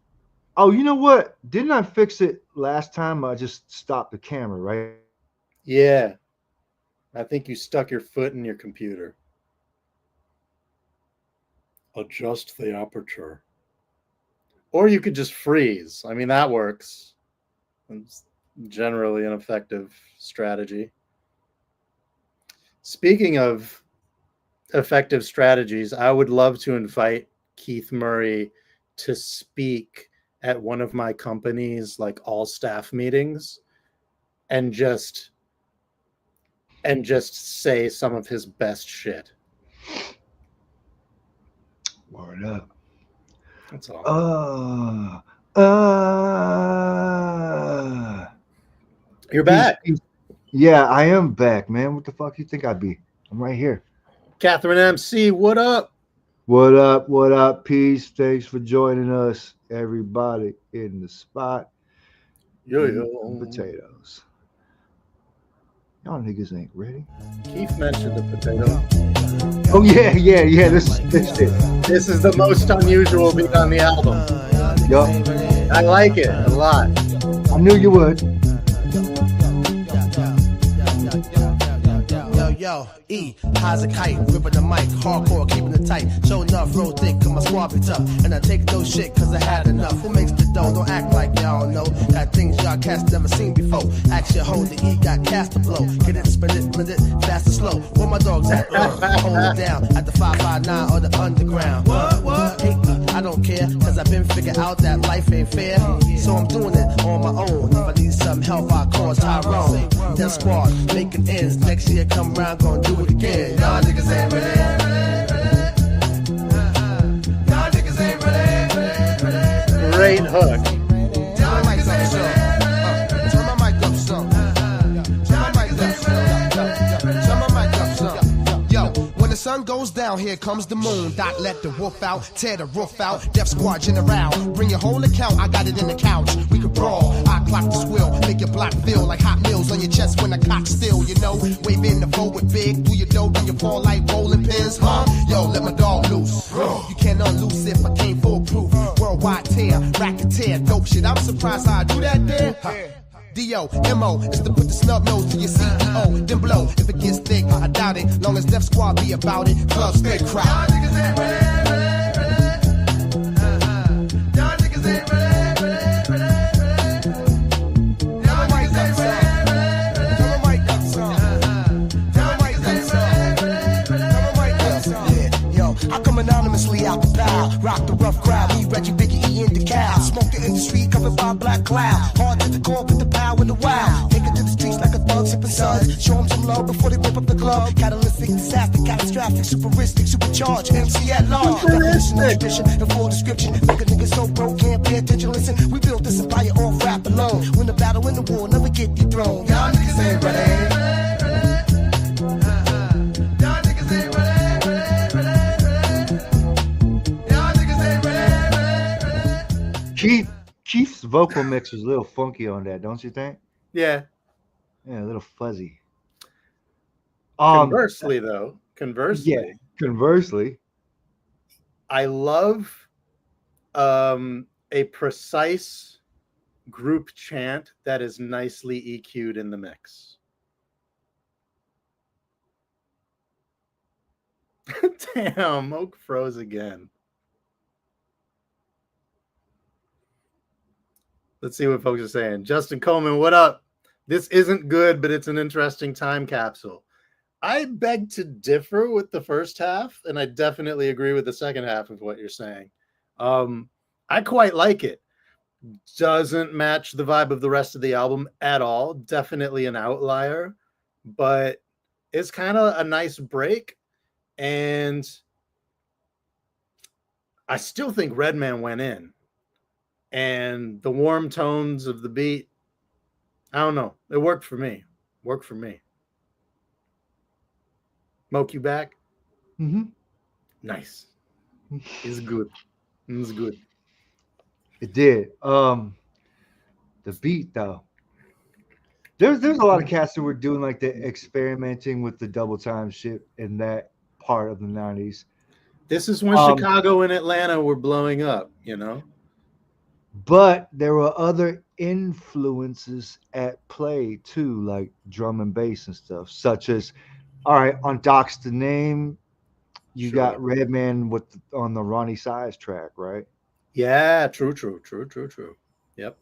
[SPEAKER 1] Oh, you know what? Didn't I fix it last time? I just stopped the camera, right?
[SPEAKER 2] Yeah. I think you stuck your foot in your computer. Adjust the aperture. Or you could just freeze. I mean, that works. It's generally an effective strategy. Speaking of effective strategies, I would love to invite Keith Murray to speak at one of my company's like all staff meetings and just say some of his best shit.
[SPEAKER 1] Word up.
[SPEAKER 2] That's all. You're back.
[SPEAKER 1] Yeah, I am back, man. What the fuck you think I'd be? I'm right here.
[SPEAKER 2] Catherine MC, what up?
[SPEAKER 1] What up? What up? Peace. Thanks for joining us, everybody in the spot.
[SPEAKER 2] Yo.
[SPEAKER 1] Potatoes. Y'all niggas ain't ready.
[SPEAKER 2] Keith mentioned the potato.
[SPEAKER 1] Oh yeah. This
[SPEAKER 2] is the most unusual beat on the album.
[SPEAKER 1] Yup.
[SPEAKER 2] I like it a lot.
[SPEAKER 1] I knew you would.
[SPEAKER 5] Yo, E, how's a kite? Ripping the mic, hardcore, keeping it tight. Show enough, roll thick, cause my squad be tough. And I take no shit, cause I had enough. Who makes the dough? Don't act like y'all know. Got things y'all cats never seen before. Act your hoe, the E got cast to blow. Get it, spin it, blend it, fast and slow. Where my dogs at? Hold it down at the 559 or the underground. What? Hey, I don't care, cause I've been figured out that life ain't fair. So I'm doing it on my own. If I need some help, I call Tyrone. Death Squad, making ends. Next year come around, gonna do it again. Y'all niggas ain't ready. Y'all niggas ain't ready.
[SPEAKER 2] Great hook.
[SPEAKER 5] Turn my mic up some. Turn my mic up some. Turn my mic up some. Turn my mic up some. Yo, when the sun goes down, here comes the moon. Dot let the wolf out, tear the roof out. Death Squad general, bring your whole account. I got it in the couch. We can brawl. I clock the swill, make your block feel like hot meals on your chest when the cock still. You know, wave in the boat with big. Do your dough, do you fall like bowling pins? Huh? Yo, let my dog loose. You can't unloose if I came foolproof. Worldwide tear, racketeer, dope shit. I'm surprised how I do that there. D-O-M-O is to put the snub nose to your CEO, then blow. If it gets thick, I doubt it. Long as Death Squad be about it, clubs stay crowded. Y'all niggas ain't ready. Y'all niggas ain't ready. Y'all niggas ain't ready. Turn my mic up some. Turn my mic up some. Yeah, yo, I come anonymously out the bow. Rock the rough crowd, me, Reggie, Biggie, E, and the cow. Smoke the industry covered by black cloud. Hard to the core, put the power in the wild. Take it to the streets like a thug sipping suds. Show them some love before they rip up the club. Catalytic, disaster, catastrophic, superistic, supercharged. MC at large. Definition of tradition, the full description. Nigga, niggas so broke, can't pay attention. Listen, we built this empire off rap alone. Win the battle, win the war, never get dethroned. Y'all niggas ain't ready.
[SPEAKER 1] Keith's vocal mix was a little funky on that, don't you think?
[SPEAKER 2] Yeah.
[SPEAKER 1] Yeah, a little fuzzy.
[SPEAKER 2] Conversely, I love a precise group chant that is nicely EQ'd in the mix. Damn, Oak froze again. Let's see what folks are saying. Justin Coleman, what up? This isn't good, but it's an interesting time capsule. I beg to differ with the first half, and I definitely agree with the second half of what you're saying. I quite like it. Doesn't match the vibe of the rest of the album at all. Definitely an outlier, but it's kind of a nice break. And I still think Redman went in. And the warm tones of the beat, I don't know. It worked for me. Moke, you back?
[SPEAKER 1] Mm-hmm.
[SPEAKER 2] Nice. It's good. It's good.
[SPEAKER 1] It did. The beat though. There's a lot of cats that were doing like the experimenting with the double time shit in that part of the 90s.
[SPEAKER 2] This is when Chicago and Atlanta were blowing up, you know?
[SPEAKER 1] But there were other influences at play too, like drum and bass and stuff, such as, all right, on Doc's the Name, you got Redman on the Ronnie Size track, right?
[SPEAKER 2] Yeah, true. Yep.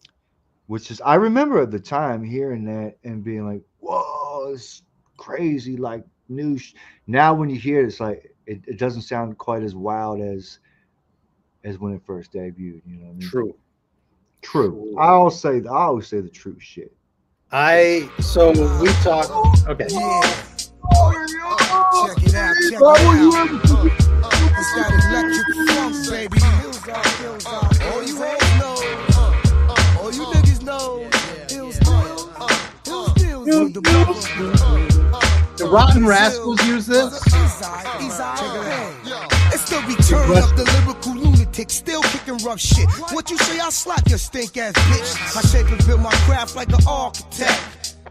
[SPEAKER 1] Which is, I remember at the time hearing that and being like, whoa, it's crazy, like new. Now when you hear it, it's like, it doesn't sound quite as wild as when it first debuted, you know what I mean? True. I always say the true shit.
[SPEAKER 2] So we talked. Okay.
[SPEAKER 5] Check it out. It's that electric funk, baby. All you hoes know, all you niggas know,
[SPEAKER 2] the Rotten Rascals use this.
[SPEAKER 5] It's the return of the lyrical lunatic, still kicking rough shit. What you say, I'll slap your stink ass bitch. I shape and build my craft like an architect.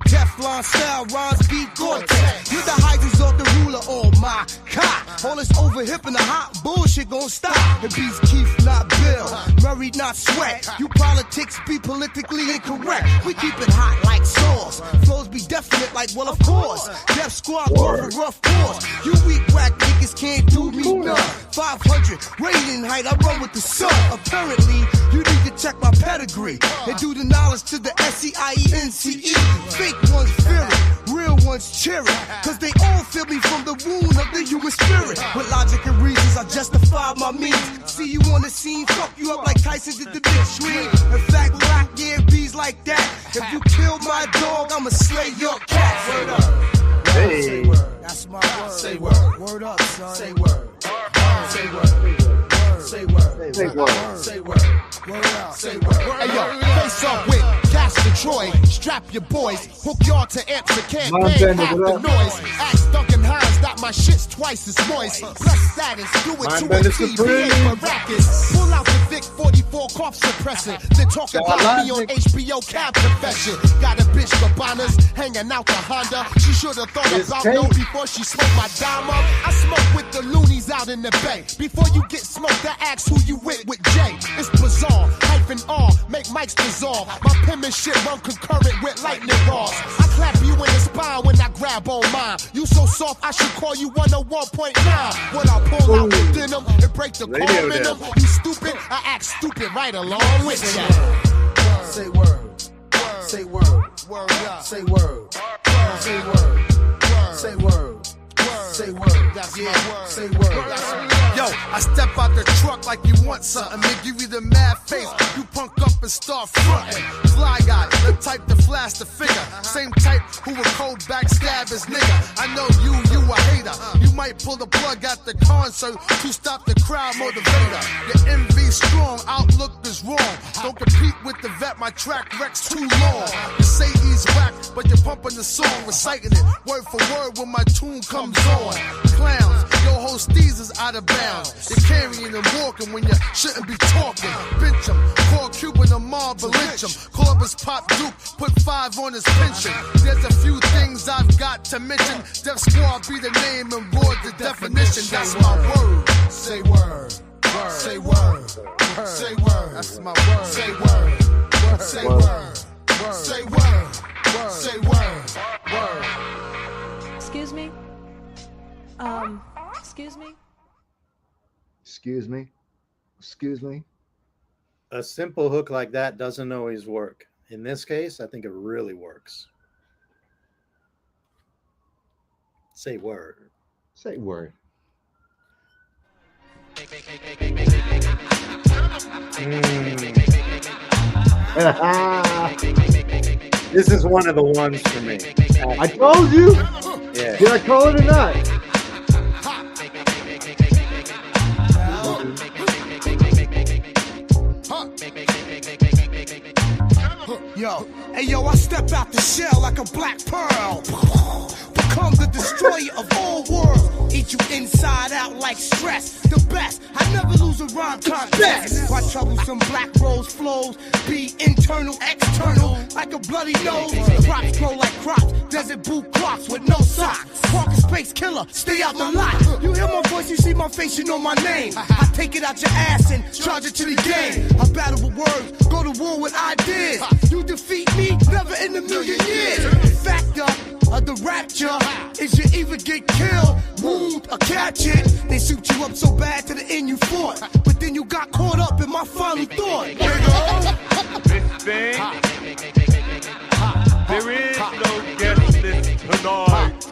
[SPEAKER 5] Teflon style, rhymes beat Gore-Tex. You're the hydrans off the ruler, oh my God. All this over hip and the hot bullshit gon' stop. It beats Keith, not Bill. Murray, not Sweat. You politics be politically incorrect. We keep it hot like sauce. Flows be definitely definite, like, well, of course. Death Squad go for rough course. You weak whack niggas can't do me none. 500, radiant height, I run with the sun. Apparently, you need to check my pedigree and do the knowledge to the SEIENCE. Fake ones fear it, real ones cheer it, cause they all feel me from the wound of the human spirit. With logic and reasons, I justify my means. See you on the scene, fuck you up like Tyson did the big swing. In fact, black, yeah, bees like that. If you kill my dog, I'ma slay your cat. Word up.
[SPEAKER 1] Hey.
[SPEAKER 5] Say word. That's my word. Say word. Word up, son. Say word. Say word. Say word.
[SPEAKER 1] Say word.
[SPEAKER 5] Say word. Word up. Say word.
[SPEAKER 4] Hey yo, face up with Castor Troy. Strap your boys, hook y'all to amps that can't
[SPEAKER 1] Mom,
[SPEAKER 4] bang
[SPEAKER 1] bend
[SPEAKER 4] half
[SPEAKER 1] it
[SPEAKER 4] the
[SPEAKER 1] up.
[SPEAKER 4] noise. Ask Duncan Hines that my shit's twice as moist. Plus status, do it to a T, BA for rackets. Pull out the Vic 44 cough suppressor. Then talk about me on HBO Cab Confession. Got a bitch Gabbana's hanging out the Honda. She should've thought about no before she smoked my dime up. I smoke with the loonies out in the bay. Before you get smoked, I ask who you with Jay. It's bizarre, hyphen R, make mics dissolve. My penmanship run concurrent with lightning rods. I clap you in the spine when I grab on mine. You so soft, I should call you 101.9. When I pull out the denim and break the core in them, you stupid, I act stupid right along with you.
[SPEAKER 5] Say word. Say word. Word up. Say word. Say word. Say word. Say word. That's my word. Say word.
[SPEAKER 7] Yo, I step out the truck like you want something, and give you the mad face. You punk up and start fronting. Fly guy, the type to flash the figure. Same type who would cold backstab his nigga. I know you a hater. You might pull the plug at the concert to stop the crowd motivator. Your envy strong, outlook is wrong. Don't compete with the vet, my track rec's too long. You say he's whack, but you're pumping the song, reciting it word for word when my tune comes on. Clowns, your whole steez is out of bounds. You're carrying and walking when you shouldn't be talking. Bitch him, call Cuban a mob, but lynch him. Call up his Pop Duke, put 5 on his pension. There's a few things I've got to mention. Death Squad be the name and board the definition. That's my word.
[SPEAKER 5] Say word. Say word. Say word.
[SPEAKER 7] That's my word.
[SPEAKER 5] Say word. Say word. Say word. Say word. Word.
[SPEAKER 14] Excuse me? Excuse me?
[SPEAKER 1] Excuse me? Excuse me?
[SPEAKER 2] A simple hook like that doesn't always work. In this case, I think it really works. Say word.
[SPEAKER 1] Say word.
[SPEAKER 2] This is one of the ones for me.
[SPEAKER 1] I told you.
[SPEAKER 2] Yeah.
[SPEAKER 1] Did I call it or not?
[SPEAKER 5] Yo, hey yo, I step out the shell like a black pearl. Become the destroyer of all worlds. Eat you inside out like stress. The best, I never lose a rhyme contest. My troublesome black rose flows be internal, external, like a bloody nose. Crops grow like crops, desert boot crops with no socks. Parker space killer, stay out the lot. You hear my voice, you see my face, you know my name. I take it out your ass and charge it to the game. I battle with words, go to war with ideas. You defeat me, never in a million years. Factor of the rapture is you either get killed, wound, or catch it. They shoot you up so bad to the end you fought, but then you got caught up in my final thought.
[SPEAKER 10] This thing, there is no guest list tonight.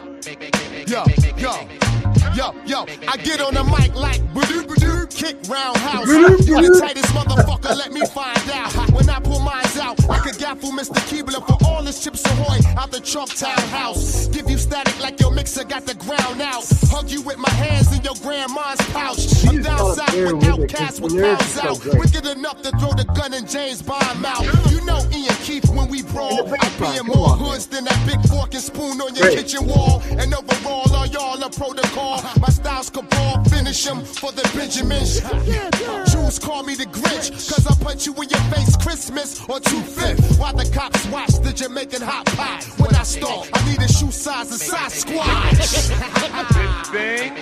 [SPEAKER 4] Yo, I get on the mic like ba-doo, kick roundhouse. You the tightest motherfucker, let me find out. When I pull mines out, I could gaffle Mr. Keebler for all his chips ahoy out the Trump Town house. Give you static like your mixer got the ground out. Hug you with my hands in your grandma's pouch. I'm down south with outcasts with pounds out. Wicked enough to throw the gun in James Bond mouth. You know Ian Keith when we brawl. I be in more hoods than that big fork and spoon on your kitchen wall. And overall, all y'all a protocol. My style's cabal, finish him for the Benjamins. Jews call me the Grinch, cause I punch you in your face Christmas or 2/5. While the cops watch the Jamaican hot pot. When I start, I need a shoe size and size squad.
[SPEAKER 10] This thing,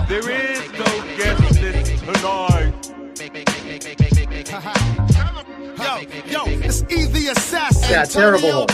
[SPEAKER 10] there is no guest list tonight.
[SPEAKER 7] Yo, it's easy assassin.
[SPEAKER 2] Yeah, terrible.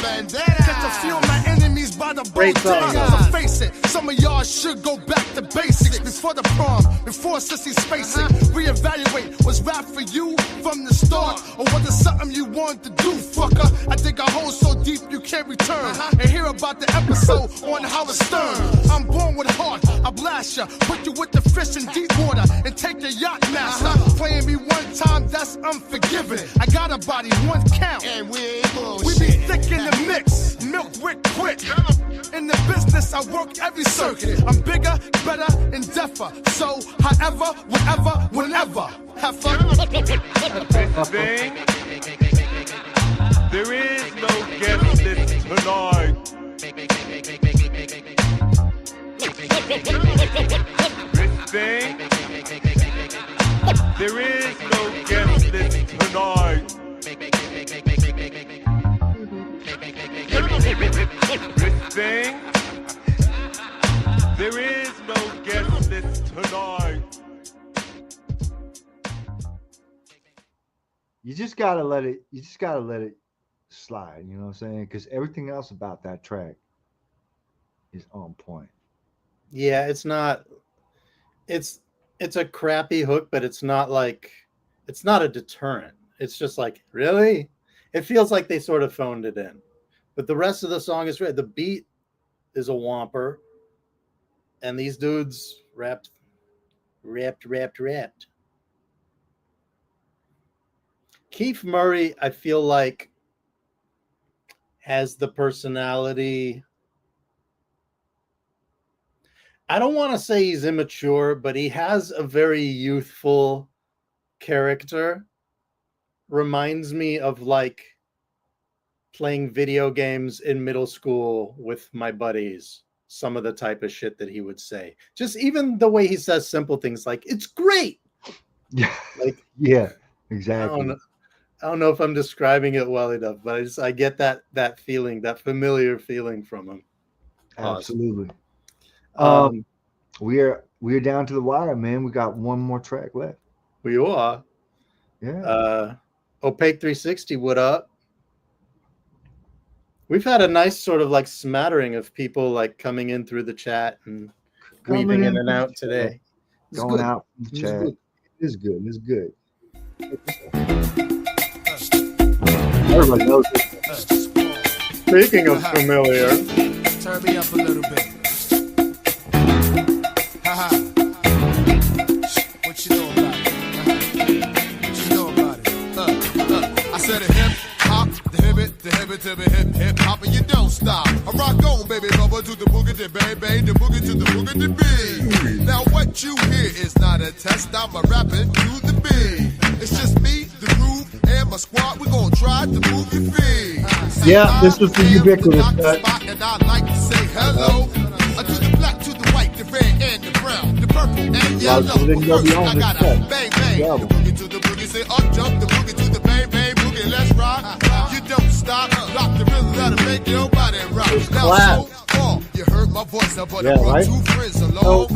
[SPEAKER 4] feel my enemies by the
[SPEAKER 2] Great
[SPEAKER 4] boat.
[SPEAKER 2] song,
[SPEAKER 4] So face it, some of y'all should go back to basics. Before the prom, before sissy spacing. Reevaluate, was rap for you from the start? Or was it something you wanted to do, fucker? I dig a hole so deep you can't return. And hear about the episode on Howard Stern. I'm born with heart, I blast ya. Put you with the fish in deep water and take your yacht master. Playing me one time, that's unforgiving. I got a body, one count. And we be thick in the mix, milk wick quick. In the business, I work every circuit. I'm bigger, better, and deafer. So, however, whatever, whenever. Have fun.
[SPEAKER 14] Thing, there is no guest list tonight. This thing, there is no guest list tonight. This thing, there is no guest list tonight.
[SPEAKER 1] You just gotta let it. You just gotta let it slide. You know what I'm saying? Because everything else about that track is on point.
[SPEAKER 2] Yeah, it's not. It's a crappy hook, but it's not a deterrent. It's just like, really? It feels like they sort of phoned it in. But the rest of the song is great. The beat is a whomper, and these dudes rapped. Keith Murray, I feel like, has the personality. I don't want to say he's immature, but he has a very youthful character. Reminds me of like playing video games in middle school with my buddies. Some of the type of shit that he would say. Just even the way he says simple things like, it's great.
[SPEAKER 1] Yeah.
[SPEAKER 2] Like,
[SPEAKER 1] yeah, exactly.
[SPEAKER 2] I don't know if I'm describing it well enough, but I get that feeling, that familiar feeling from him.
[SPEAKER 1] Absolutely. We're down to the wire, man. We got one more track left.
[SPEAKER 2] We are.
[SPEAKER 1] Yeah.
[SPEAKER 2] Opaque 360, what up? We've had a nice sort of like smattering of people like coming in through the chat and weaving in and out today.
[SPEAKER 1] Going out from the chat. It's good. It's good. Everybody knows it.
[SPEAKER 2] Speaking of familiar.
[SPEAKER 4] Turn me up a little bit. What you know about it? What you know about it? I said a hip hop, the hip hop, and you don't stop. I rock on, baby, bubba to the boogie, the bang bang, the boogie to the boogie, the beat. Now what you hear is not a test. I'm a rapping to the beat. It's just me, the groove, and my squad. We're gonna try to move your feet.
[SPEAKER 1] Yeah, this was the ubiquitous
[SPEAKER 4] cut. And I like to say hello to the black, to the white, the red, and the brown, the purple, and yellow. First, I got a bang bang. The boogie to the boogie, say up jump, the boogie to the bang bang boogie. Let's rock. You don't stop. Rock the rhythm that'll make your body rock. Now so far, you heard my voice, now but I brought two friends along.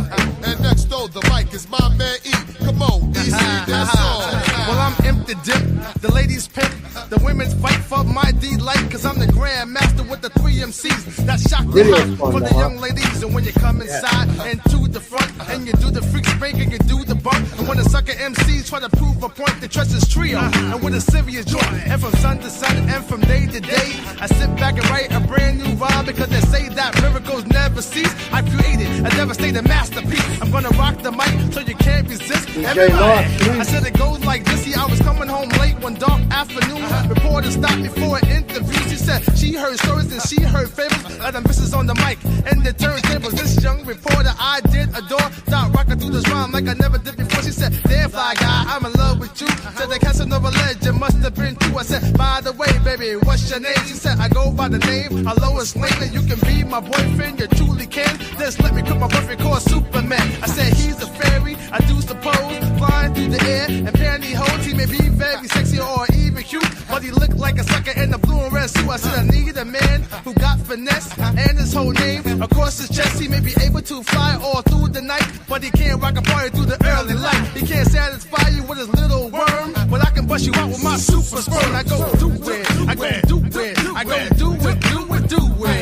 [SPEAKER 4] And next door, the mic is my man E. Come on, DC, that's all. Well, I'm empty dip, the ladies pimp, the women's fight for my delight, cause I'm the grand master with the 3 MCs that shock the heart for the young ladies. And when you come inside and to the front, and you do the freak spank and you do the bump, and when the sucker MCs try to prove a point, they trust this trio, and with a serious joint, and from sun to sun, and from day to day, I sit back and write a brand new rhyme, because they say that miracles never cease. I created a devastating masterpiece. I'm gonna rock the mic so you can't resist. Everybody, I said it goes like this. See, I was coming home late one dark afternoon. Reporter stopped me for an interview. She said she heard stories and she heard fables of the misses on the mic and the turntables. This young reporter I did adore. Start rocking through this rhyme like I never did before. She said, damn fly guy, I'm in love with you. Said the Casanova legend must have been true. I said, by the way, baby, what's your name? She said, I go by the name of Lois Lane, and you can be my boyfriend, you truly can. Just let me cook my boyfriend called Superman. I said, he's a fairy, I do suppose, flying through the air and pantyhose. He may be very sexy or even cute, but he looked like a sucker in a blue and red suit. I said, I need a man who got finesse and his whole name across his chest. He may be able to fly all through the night, but he can't rock a party through the early light. He can't satisfy you with his little worm, but I can bust you out with my super sperm. I go do it, I go do it, I go do it, do it, do it.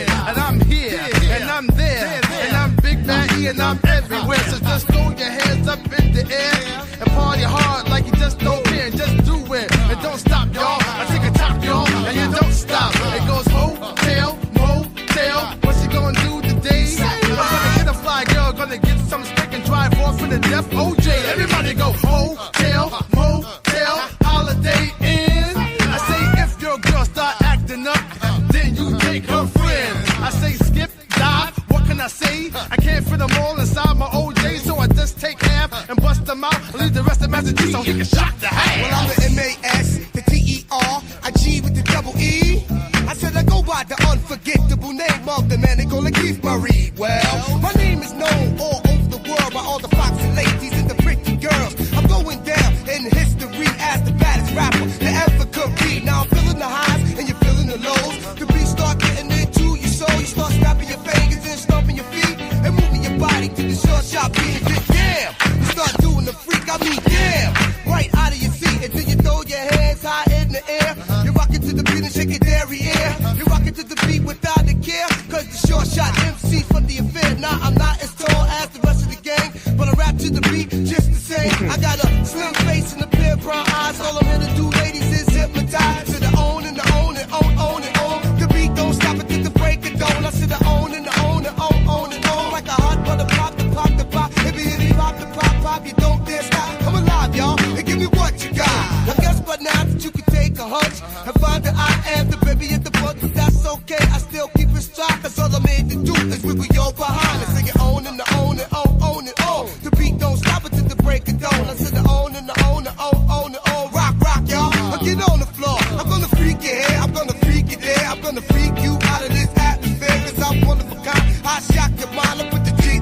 [SPEAKER 4] me and I'm everywhere. So just throw your hands up in the air and party hard like you just don't care. Just do it and don't stop, y'all. I take a top, y'all, and you don't stop. It goes hotel, motel. What you gonna do today? I'm gonna get a fly girl, gonna get some stick and drive off in the death OJ. Everybody go hotel, motel, holiday inn. I say if your girl start acting up, then you take her friend. I say skip, dive, what can I say? I can't fit them all inside my OJ, so I just take half and bust them out. Leave the rest of Massachusetts so he can shock the house.
[SPEAKER 5] Well, I'm the M-A-S, the T-E-R, I G with the double E. I said I go by the unforgettable name of the man they call it Keith Murray. Well, my name is known all over the world by all the foxy ladies and the pretty girls. I'm going down in history as the baddest rapper that ever could be. Now I'm feeling the highs and you're feeling the lows. The beat start getting into your soul. You start snapping your fingers and stomping your feet and moving your body to the short shot beat. Damn, you start doing the freak. I mean, damn, right out of your seat until you throw your hands high in the air. You're rocking to the beat and shake your derriere. You're rocking to the beat without a care. Cause the short shot MC for the affair. Now I'm not as tall as the rest of the gang, but I rap to the beat just the same. I got a slim face and a pair of brown eyes. All I'm here to do, ladies, is hypnotize. To the own and the own and own and own. The beat don't stop until the break of dawn. I said the own and the own and own and own. Like a hot butter pop, the pop, the pop. Hippie, pop, the pop, pop. You don't dare stop. I'm alive, y'all, and give me what you got. I guess by now that you can take a hunch and find that I am the baby at the front, but that's okay. I still keep it strong, cause all I'm made to do is wiggle your behind and sing it on and the own and own and on. The beat don't stop until the break of dawn. I said the own and the own and own and on. Rock, rock, y'all. Now get on the floor. I'm gonna freak your hair, I'm gonna freak you there. I'm gonna freak you out of this atmosphere, cause I'm one of a kind. I shock your mind, I put the G,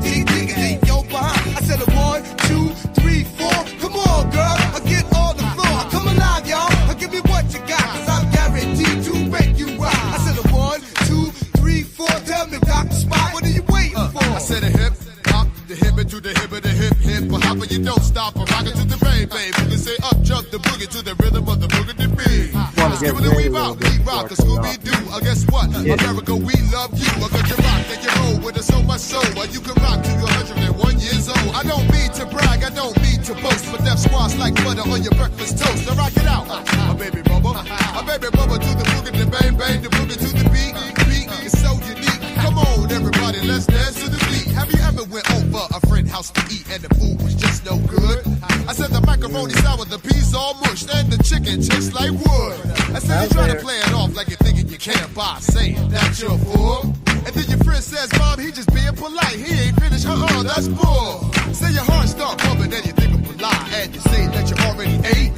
[SPEAKER 5] yo behind. I said a 1, 2, 3, 4. Come on, girl, I get on the floor. I come alive, y'all. I give me what you got, cause I'm guaranteed to make you rock. I said a 1, 2, 3, 4. Tell me, rock the spot. What are you waiting for?
[SPEAKER 4] I said a hip hop, the hip to the hip of the hip hip. But hopper, you don't stop. I'm rocking to the bang bang. You can say up jump the boogie to the rhythm of the boogie to beat. Let's give it a weave out, we rock a Scooby Doo. Guess what? America, we love you. I got you rock and you roll with us so much so. You can rock till you're 101 years old. I don't mean to brag, I don't mean to boast, but that squash like butter on your breakfast toast. Now rock it out, a baby bubba, to the boogie to bang bang, the boogie to the beat. Beat is so unique. Come on, everybody, let's dance to the beat. Have you ever went over a friend's house to eat and the food was just no good? I said the macaroni sour, the peas all mushed, and the chicken tastes like wood. I said you try to play it off like you're thinking you can't buy, saying that's your fool. And then your friend says, Mom, he just being polite. He ain't finished, that's bull. Say your heart start pumping and you think of a lie, and you say that you already ate.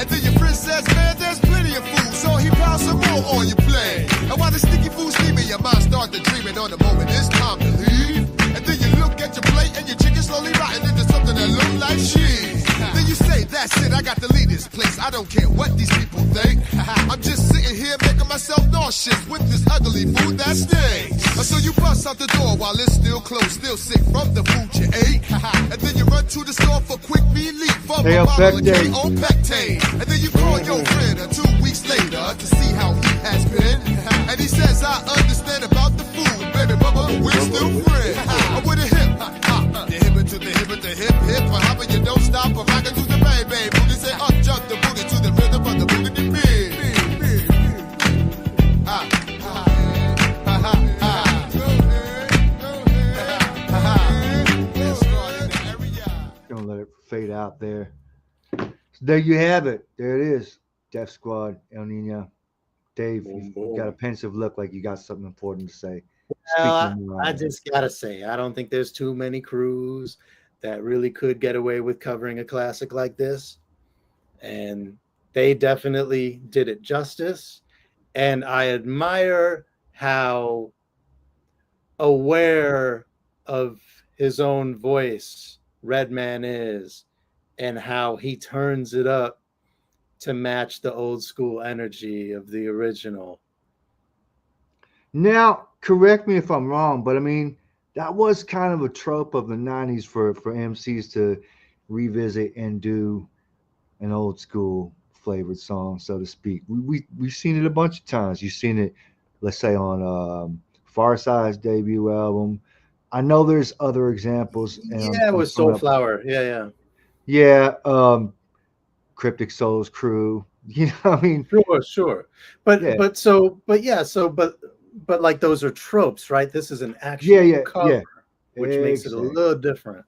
[SPEAKER 4] And then your friend says, man, there's plenty of food, so he piles some more on your plate. And while the sticky food's steaming, your mind start to dreaming on the moment it's time to leave. And then you look at your plate and your chicken slowly rotting into something that look like cheese. Then you say, that's it, I got to leave this place. I don't care what these people think. I'm just sitting here making myself nauseous with this ugly food that stinks. So you bust out the door while it's still closed, still sick from the food you ate. And then you run to the store for quick relief from a bottle of K on Pectane. And then you call your friend 2 weeks later to see how he has been. And he says, I understand about the food, baby, but we're still friends. With a hip hop, the hip to the hip to hip hip. For hopping, you don't stop. I'm rocking to the bang bang. Boogie say up jump the boogie to the rhythm of the boogie to beat.
[SPEAKER 1] Gonna let it fade out there. So there you have it. There it is. Def Squad, El Nino. Dave, you got a pensive look like you got something important to say.
[SPEAKER 2] Well, I just gotta say, I don't think there's too many crews that really could get away with covering a classic like this, and they definitely did it justice. And I admire how aware of his own voice Redman is, and how he turns it up to match the old school energy of the original.
[SPEAKER 1] Now, correct me if I'm wrong, but I mean, that was kind of a trope of the 90s for MCs to revisit and do an old school flavored song, so to speak. We've seen it a bunch of times. You've seen it, let's say, on Farside's debut album. I know there's other examples.
[SPEAKER 2] Yeah, it
[SPEAKER 1] I'm
[SPEAKER 2] was
[SPEAKER 1] coming up.
[SPEAKER 2] Soulflower. Yeah.
[SPEAKER 1] Yeah, Cryptic Souls Crew. You know, I mean,
[SPEAKER 2] Sure. But
[SPEAKER 1] yeah,
[SPEAKER 2] but like those are tropes, right? This is an
[SPEAKER 1] yeah,
[SPEAKER 2] actual
[SPEAKER 1] yeah,
[SPEAKER 2] cover,
[SPEAKER 1] yeah.
[SPEAKER 2] which makes it a
[SPEAKER 1] Exactly.
[SPEAKER 2] little different.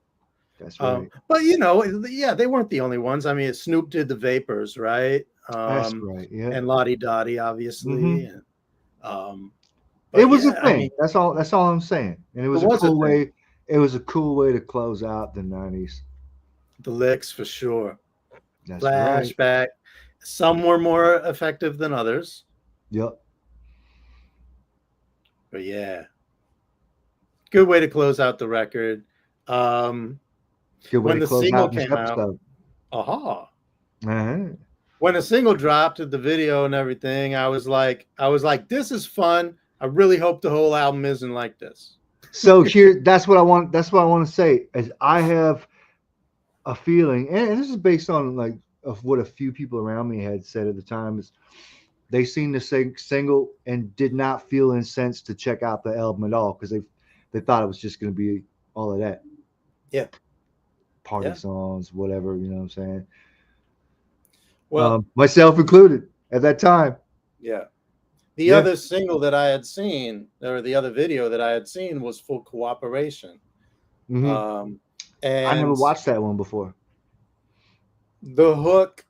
[SPEAKER 1] That's right.
[SPEAKER 2] But you know, yeah, they weren't the only ones. I mean, Snoop did the Vapors, right?
[SPEAKER 1] That's right. Yeah.
[SPEAKER 2] And Lottie Dottie, obviously.
[SPEAKER 1] Hmm.
[SPEAKER 2] And,
[SPEAKER 1] It
[SPEAKER 2] but
[SPEAKER 1] was a
[SPEAKER 2] yeah, I
[SPEAKER 1] thing.
[SPEAKER 2] mean,
[SPEAKER 1] That's all. That's all I'm saying. And it
[SPEAKER 2] it
[SPEAKER 1] was a
[SPEAKER 2] was a
[SPEAKER 1] cool
[SPEAKER 2] thing.
[SPEAKER 1] way. It was a cool way to close out the '90s.
[SPEAKER 2] The licks for sure.
[SPEAKER 1] That's right.
[SPEAKER 2] Flashback. Some were more effective than others,
[SPEAKER 1] Yep.
[SPEAKER 2] but yeah, good way to close out the record. Um,
[SPEAKER 1] Good way
[SPEAKER 2] when
[SPEAKER 1] to
[SPEAKER 2] the
[SPEAKER 1] close
[SPEAKER 2] single
[SPEAKER 1] out this
[SPEAKER 2] came out,
[SPEAKER 1] episode.
[SPEAKER 2] aha.
[SPEAKER 1] Uh-huh.
[SPEAKER 2] When the single dropped, the video and everything, I was like, this is fun. I really hope the whole album isn't like this.
[SPEAKER 1] So here, that's what I want. That's what I want to say. Is I have a feeling, and this is based on like of what a few people around me had said at the time. Is they seen the single and did not feel incensed to check out the album at all because they thought it was just going to be all of that
[SPEAKER 2] Yeah.
[SPEAKER 1] party songs, whatever. You know what I'm saying?
[SPEAKER 2] Well,
[SPEAKER 1] Myself included at that time.
[SPEAKER 2] yeah. The
[SPEAKER 1] Yeah.
[SPEAKER 2] other single that I had seen, or the other video that I had seen, was Full Cooperation.
[SPEAKER 1] Mhm.
[SPEAKER 2] And
[SPEAKER 1] I never watched that one before.
[SPEAKER 2] the hook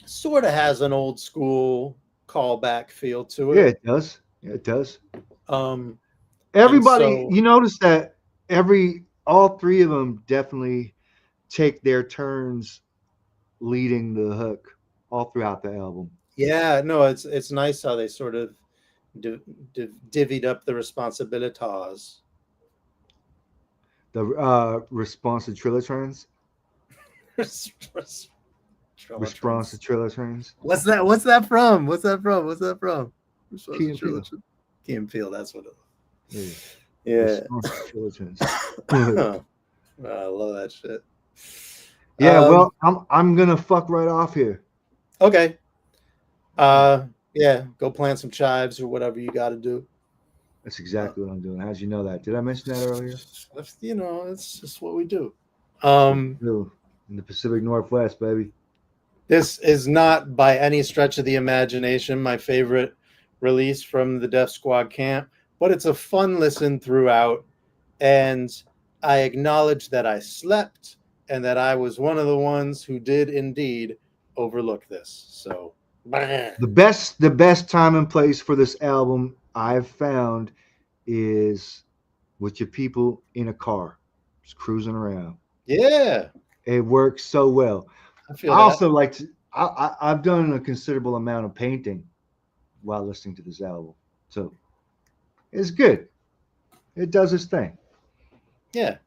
[SPEAKER 2] sort of has an old school callback feel to
[SPEAKER 1] Yeah,
[SPEAKER 2] it.
[SPEAKER 1] it does. Yeah, it does.
[SPEAKER 2] And
[SPEAKER 1] Everybody,
[SPEAKER 2] so,
[SPEAKER 1] you notice that all three of them definitely take their turns leading the hook all throughout the album.
[SPEAKER 2] yeah, no, it's nice how they sort of divvied up the responsibilities.
[SPEAKER 1] The response to Triller Trends. Response to Triller Trends.
[SPEAKER 2] What's that? What's that from? What's that from? What's that from?
[SPEAKER 1] Key and Peele.
[SPEAKER 2] Key and Peele, that's what it was.
[SPEAKER 1] Yeah.
[SPEAKER 2] Yeah.
[SPEAKER 1] Response to Triller Trends.
[SPEAKER 2] I love that shit.
[SPEAKER 1] Yeah, well, I'm gonna fuck right off here.
[SPEAKER 2] Okay. Yeah, go plant some chives or whatever you got to do.
[SPEAKER 1] That's exactly what I'm doing. How'd you know that? Did I mention that earlier?
[SPEAKER 2] You know, it's just what we do.
[SPEAKER 1] In the Pacific Northwest, baby.
[SPEAKER 2] This is not by any stretch of the imagination my favorite release from the Def Squad camp, but it's a fun listen throughout. And I acknowledge that I slept and that I was one of the ones who did indeed overlook this. So
[SPEAKER 1] the best time and place for this album I've found is with your people in a car, just cruising around.
[SPEAKER 2] Yeah,
[SPEAKER 1] it works so well.
[SPEAKER 2] I
[SPEAKER 1] also like to. I've done a considerable amount of painting while listening to this album, so it's good. It does its thing.
[SPEAKER 2] Yeah,
[SPEAKER 1] it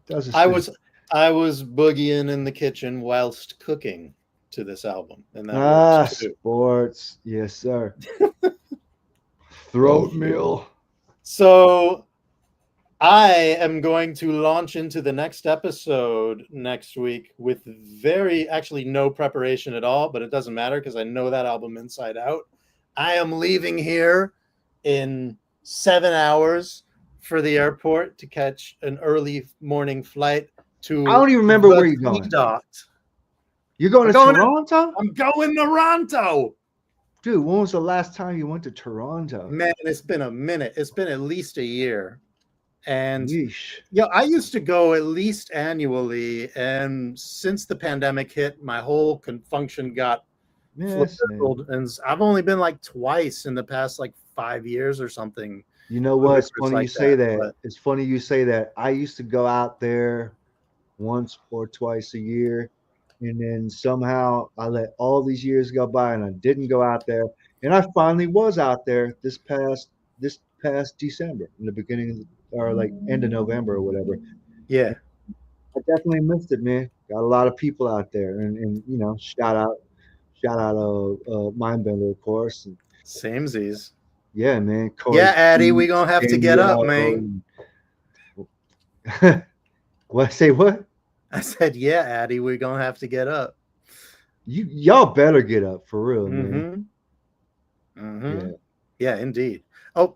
[SPEAKER 1] does its
[SPEAKER 2] I
[SPEAKER 1] thing.
[SPEAKER 2] I was boogieing in the kitchen whilst cooking to this album, and that works too.
[SPEAKER 1] Sports, yes, sir. Throat meal.
[SPEAKER 2] So I am going to launch into the next episode next week with actually no preparation at all, but it doesn't matter because I know that album inside out. I am leaving here in 7 hours for the airport to catch an early morning flight to.
[SPEAKER 1] I don't even remember where you're going. You're going to Toronto?
[SPEAKER 2] I'm going to Toronto.
[SPEAKER 1] Dude, when was the last time you went to Toronto?
[SPEAKER 2] Man, it's been a minute. It's been at least a year. And
[SPEAKER 1] Yeesh.
[SPEAKER 2] yeah, I used to go at least annually. And since the pandemic hit, my whole function got flipped. And I've only been like twice in the past like 5 years or something.
[SPEAKER 1] You know what? It's funny you say that. It's funny you say that. I used to go out there once or twice a year. And then somehow I let all these years go by and I didn't go out there. And I finally was out there this past December, in the beginning or like end of November or whatever.
[SPEAKER 2] Yeah.
[SPEAKER 1] I definitely missed it, man. Got a lot of people out there. And you know, shout out Mindbender, of course. And,
[SPEAKER 2] Samesies.
[SPEAKER 1] Yeah, man.
[SPEAKER 2] Corey, yeah, Addy, we gonna have to get up, man.
[SPEAKER 1] What? Say what?
[SPEAKER 2] I said, yeah, Addy, we're gonna have to get up.
[SPEAKER 1] Y'all better get up for real, man.
[SPEAKER 2] Mm-hmm. Yeah, indeed. Oh,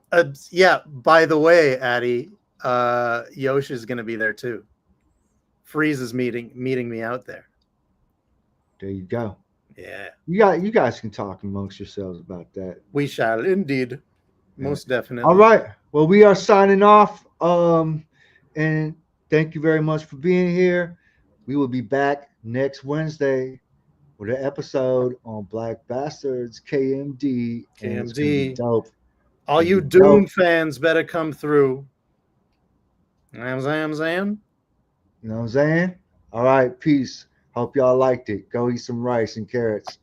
[SPEAKER 2] yeah. By the way, Addy, Yosh is going to be there too. Freeze is meeting me out there.
[SPEAKER 1] There you go.
[SPEAKER 2] Yeah,
[SPEAKER 1] You guys can talk amongst yourselves about that.
[SPEAKER 2] we shall indeed, most definitely.
[SPEAKER 1] All right. Well, we are signing off. And thank you very much for being here. We will be back next Wednesday with an episode on Black Bastards KMD. And it's gonna be
[SPEAKER 2] KMD.
[SPEAKER 1] dope.
[SPEAKER 2] All you Doom fans better come through. You know what I'm saying?
[SPEAKER 1] You know what I'm saying? All right, peace. Hope y'all liked it. Go eat some rice and carrots.